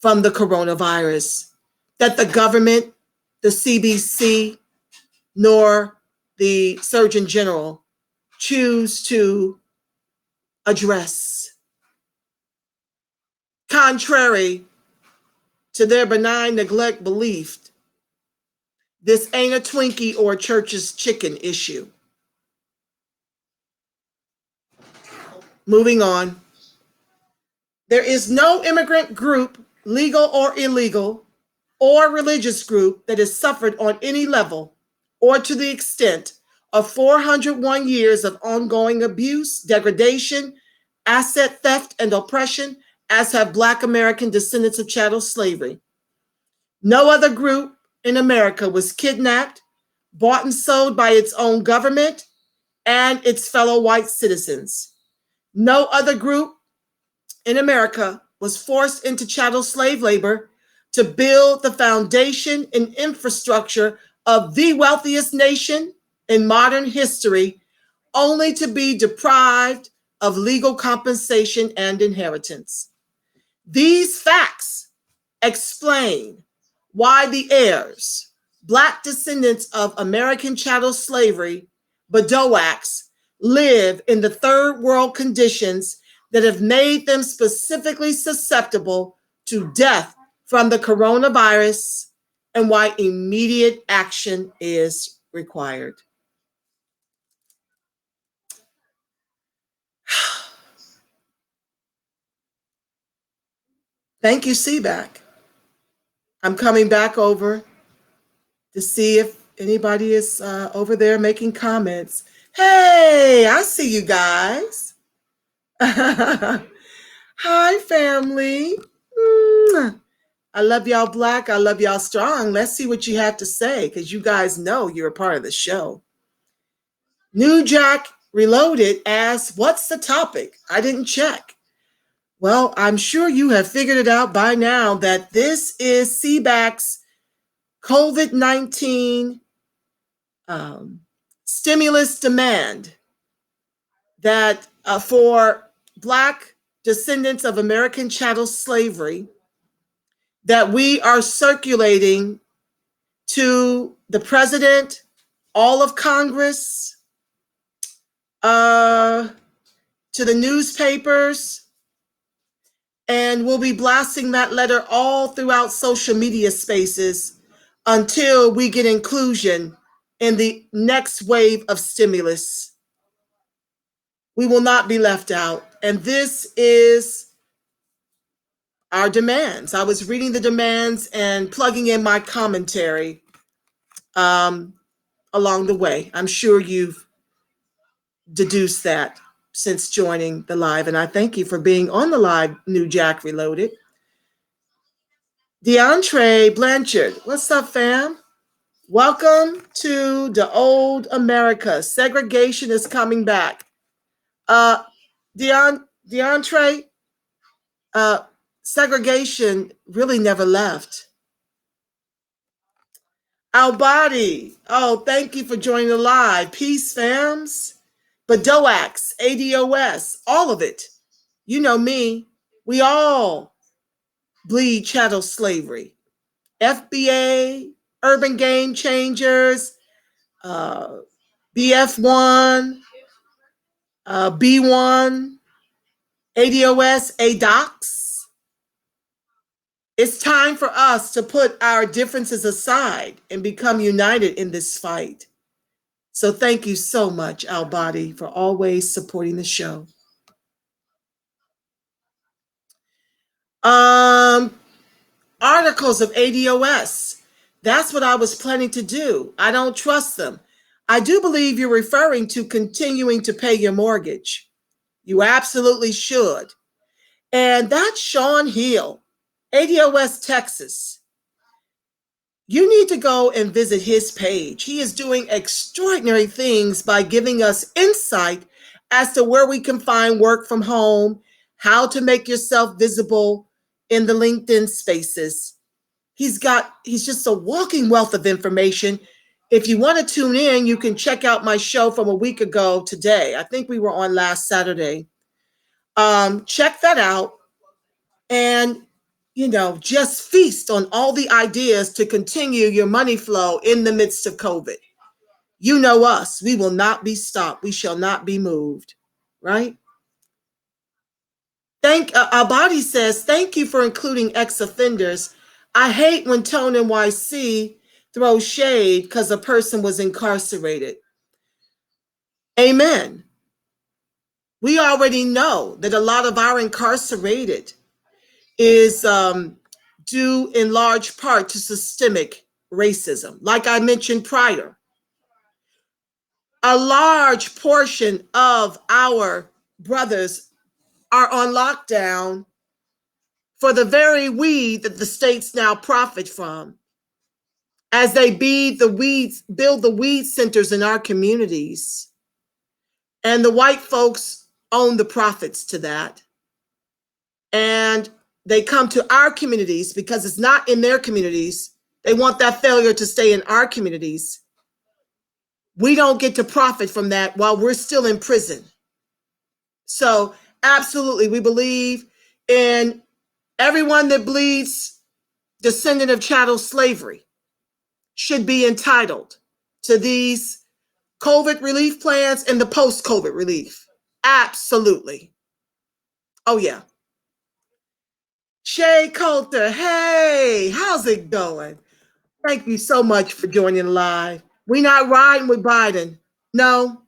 from the coronavirus, that the government, the CBC, nor the Surgeon General choose to address. Contrary to their benign neglect belief, this ain't a Twinkie or a church's chicken issue. Moving on. There is no immigrant group, legal or illegal, or religious group that has suffered on any level or to the extent of 401 years of ongoing abuse, degradation, asset theft, and oppression as have Black American descendants of chattel slavery. No other group in America was kidnapped, bought and sold by its own government and its fellow white citizens. No other group in America was forced into chattel slave labor to build the foundation and infrastructure of the wealthiest nation in modern history, only to be deprived of legal compensation and inheritance. These facts explain why the heirs, Black descendants of American chattel slavery, BDOACS, live in the third world conditions that have made them specifically susceptible to death from the coronavirus, and why immediate action is required. Thank you, CBAC. I'm coming back over to see if anybody is over there making comments. Hey, I see you guys. Hi, family. I love y'all Black. I love y'all strong. Let's see what you have to say, because you guys know you're a part of the show. New Jack Reloaded asks, what's the topic? I didn't check. Well, I'm sure you have figured it out by now that this is CBAC's COVID-19 stimulus demand that for Black descendants of American chattel slavery that we are circulating to the president, all of Congress, to the newspapers, and we'll be blasting that letter all throughout social media spaces until we get inclusion in the next wave of stimulus. We will not be left out. And this is our demands. I was reading the demands and plugging in my commentary along the way. I'm sure you've deduced that since joining the live, and I thank you for being on the live, New Jack Reloaded. DeAndre Blanchard, what's up, fam? Welcome to the old America. Segregation is coming back. DeAndre, segregation really never left. Our body. Oh, thank you for joining the live. Peace, fams. BDOACS, ADOS, all of it. You know me. We all bleed chattel slavery. FBA, Urban Game Changers, BF1, B1, ADOS, ADOCS. It's time for us to put our differences aside and become united in this fight. So thank you so much, Our Body, for always supporting the show. Articles of ADOS. That's what I was planning to do. I don't trust them. I do believe you're referring to continuing to pay your mortgage. You absolutely should. And that's Sean Hill, ADOS Texas. You need to go and visit his page. He is doing extraordinary things by giving us insight as to where we can find work from home, how to make yourself visible in the LinkedIn spaces. He's just a walking wealth of information. If you want to tune in, you can check out my show from a week ago today. I think we were on last Saturday. Check that out and, just feast on all the ideas to continue your money flow in the midst of COVID. You know us. We will not be stopped. We shall not be moved, right? Our body says, thank you for including ex-offenders. I hate when Tone NYC throws shade because a person was incarcerated. Amen. We already know that a lot of our incarcerated is due in large part to systemic racism. Like I mentioned prior, a large portion of our brothers are on lockdown for the very weed that the states now profit from, as they build the weed centers in our communities. And the white folks own the profits to that. And they come to our communities because it's not in their communities. They want that failure to stay in our communities. We don't get to profit from that while we're still in prison. So absolutely, we believe in everyone that bleeds descendant of chattel slavery should be entitled to these COVID relief plans and the post-COVID relief. Absolutely. Oh, yeah. Shay Coulter, hey, how's it going? Thank you so much for joining live. We're not riding with Biden. No,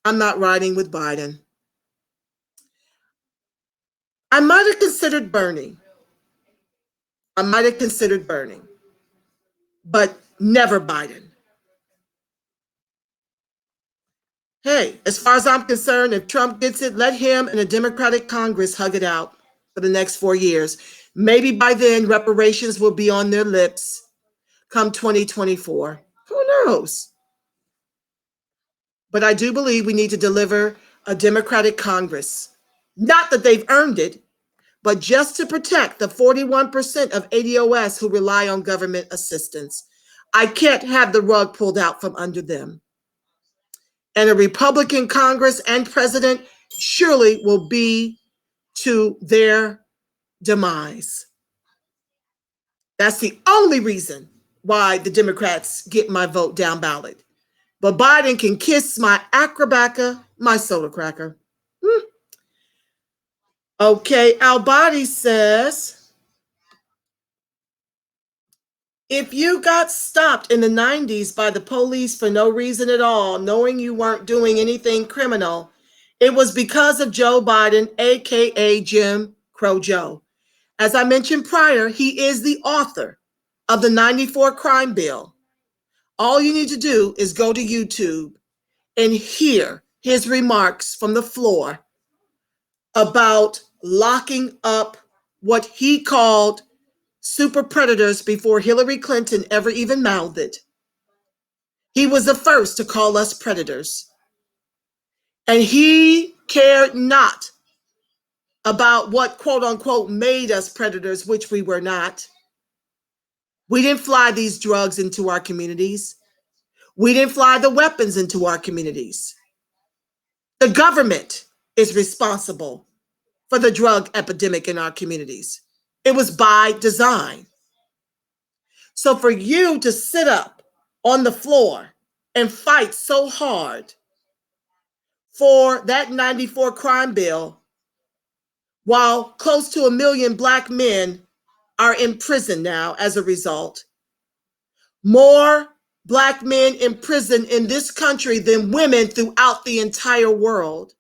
I'm not riding with Biden. I might have considered Bernie. But never Biden. Hey, as far as I'm concerned, if Trump gets it, let him and the Democratic Congress hug it out for the next 4 years. Maybe by then, reparations will be on their lips come 2024. Who knows? But I do believe we need to deliver a Democratic Congress. Not that they've earned it, but just to protect the 41% of ADOS who rely on government assistance. I can't have the rug pulled out from under them. And a Republican Congress and president surely will be to their demise. That's the only reason why the Democrats get my vote down ballot. But Biden can kiss my acrobaca, my soda cracker. Okay, Albadi says, if you got stopped in the 90s by the police for no reason at all, knowing you weren't doing anything criminal, it was because of Joe Biden, aka Jim Crow Joe. As I mentioned prior, he is the author of the 94 crime bill. All you need to do is go to YouTube and hear his remarks from the floor about locking up what he called super predators before Hillary Clinton ever even mouthed it. He was the first to call us predators. And he cared not about what, quote unquote, made us predators, which we were not. We didn't fly these drugs into our communities. We didn't fly the weapons into our communities. The government is responsible for the drug epidemic in our communities. It was by design. So for you to sit up on the floor and fight so hard for that 94 crime bill while close to 1 million Black men are in prison now as a result, more Black men in prison in this country than women throughout the entire world,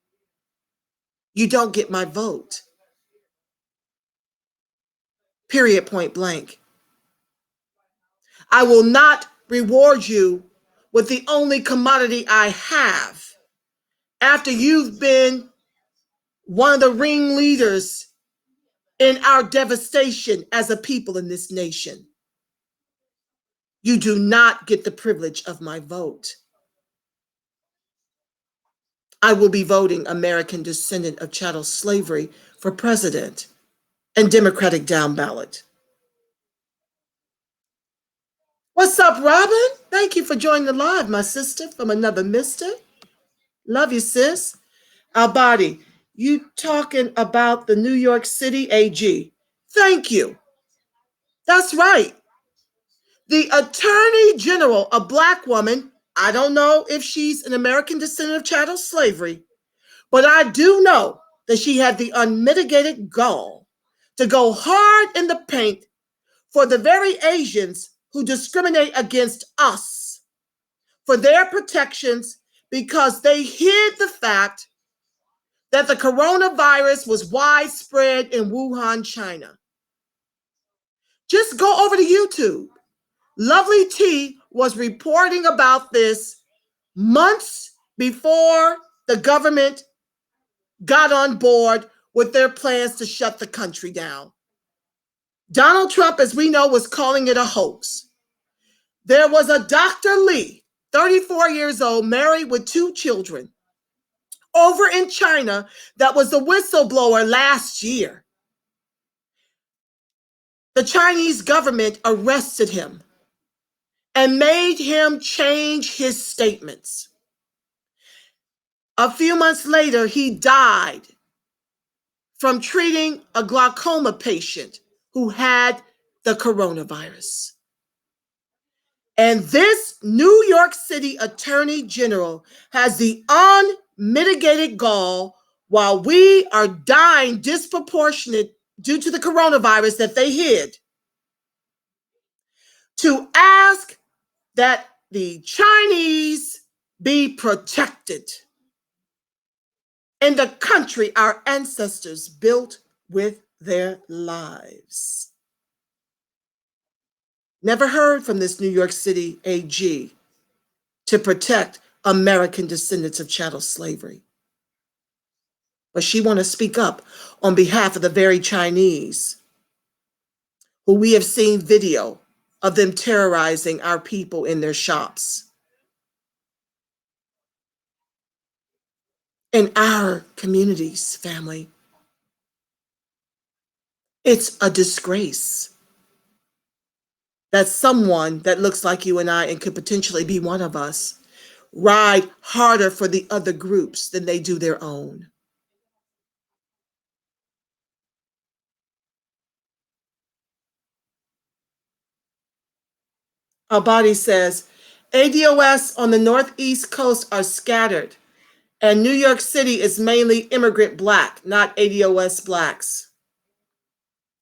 you don't get my vote. Period, point blank. I will not reward you with the only commodity I have after you've been one of the ringleaders in our devastation as a people in this nation. You do not get the privilege of my vote. I will be voting American descendant of chattel slavery for president and Democratic down ballot. What's up, Robin? Thank you for joining the live, my sister from another mister. Love you, sis. Albadi, you talking about the New York City AG. Thank you. That's right. The Attorney General, a Black woman, I don't know if she's an American descendant of chattel slavery, but I do know that she had the unmitigated gall to go hard in the paint for the very Asians who discriminate against us for their protections because they hid the fact that the coronavirus was widespread in Wuhan, China. Just go over to YouTube. Lovely T was reporting about this months before the government got on board with their plans to shut the country down. Donald Trump, as we know, was calling it a hoax. There was a Dr. Lee, 34 years old, married with 2 children, over in China that was the whistleblower last year. The Chinese government arrested him and made him change his statements. A few months later, he died from treating a glaucoma patient who had the coronavirus. And this New York City Attorney General has the unmitigated gall, while we are dying disproportionate due to the coronavirus that they hid, to ask that the Chinese be protected in the country our ancestors built with their lives. Never heard from this New York City AG to protect American descendants of chattel slavery. But she want to speak up on behalf of the very Chinese who we have seen video of them terrorizing our people in their shops. in our communities, family. It's a disgrace that someone that looks like you and I and could potentially be one of us ride harder for the other groups than they do their own. Our body says ADOS on the Northeast coast are scattered, and New York City is mainly immigrant Black, not ADOS Blacks.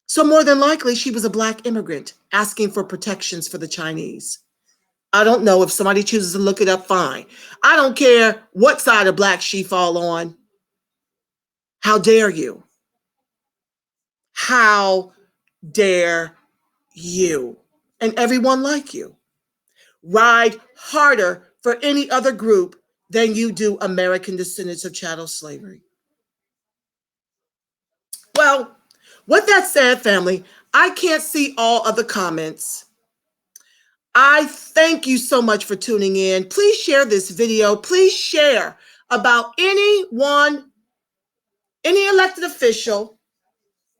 So more than likely, she was a Black immigrant asking for protections for the Chinese. I don't know. If somebody chooses to look it up, fine. I don't care what side of Black she fall on. How dare you? How dare you? And everyone like you ride harder for any other group than you do American descendants of chattel slavery. Well, with that said, family, I can't see all of the comments. I thank you so much for tuning in. Please share this video. Please share about anyone, any elected official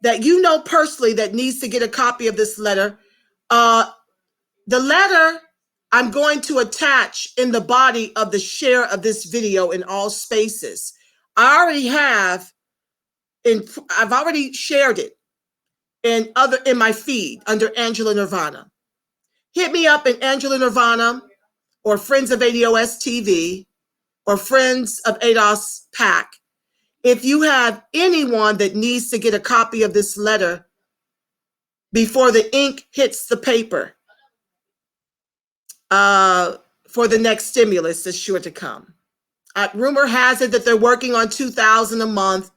that you know personally that needs to get a copy of this letter. The letter I'm going to attach in the body of the share of this video in all spaces. I already have, I've already shared it in my feed under Angela Nirvana. Hit me up in Angela Nirvana or Friends of ADOS TV or Friends of ADOS PAC. If you have anyone that needs to get a copy of this letter before the ink hits the paper, for the next stimulus that's sure to come. Rumor has it that they're working on $2,000 a month,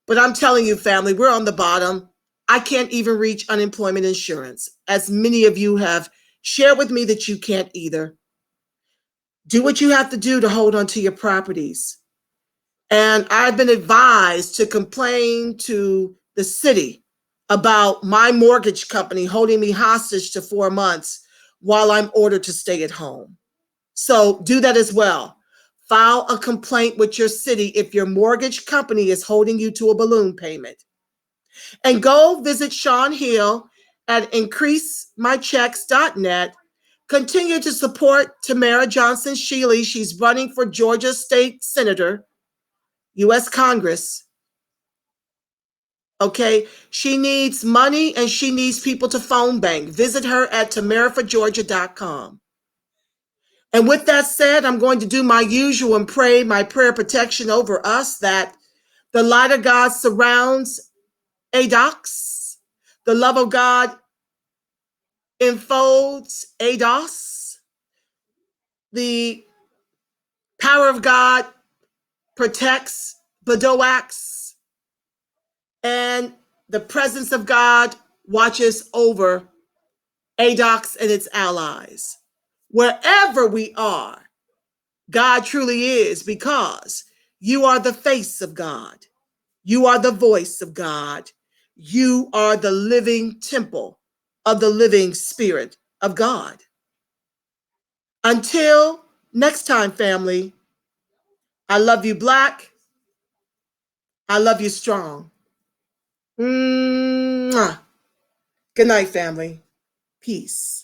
but I'm telling you, family, we're on the bottom. I can't even reach unemployment insurance, as many of you have shared with me that you can't either. Do what you have to do to hold on to your properties. And I've been advised to complain to the city about my mortgage company holding me hostage to 4 months while I'm ordered to stay at home. So do that as well. File a complaint with your city if your mortgage company is holding you to a balloon payment. And go visit Sean Hill at increasemychecks.net. Continue to support Tamara Johnson Shealy. She's running for Georgia State Senator, U.S. Congress. Okay, she needs money and she needs people to phone bank. Visit her at tamaraforgeorgia.com. And with that said, I'm going to do my usual and pray my prayer protection over us that the light of God surrounds ADOCS. The love of God enfolds ADOS. The power of God protects BDOACS. And the presence of God watches over ADOCS and its allies. Wherever we are, God truly is, because you are the face of God. You are the voice of God. You are the living temple of the living Spirit of God. Until next time, family, I love you, Black. I love you, strong. Mwah. Good night, family. Peace.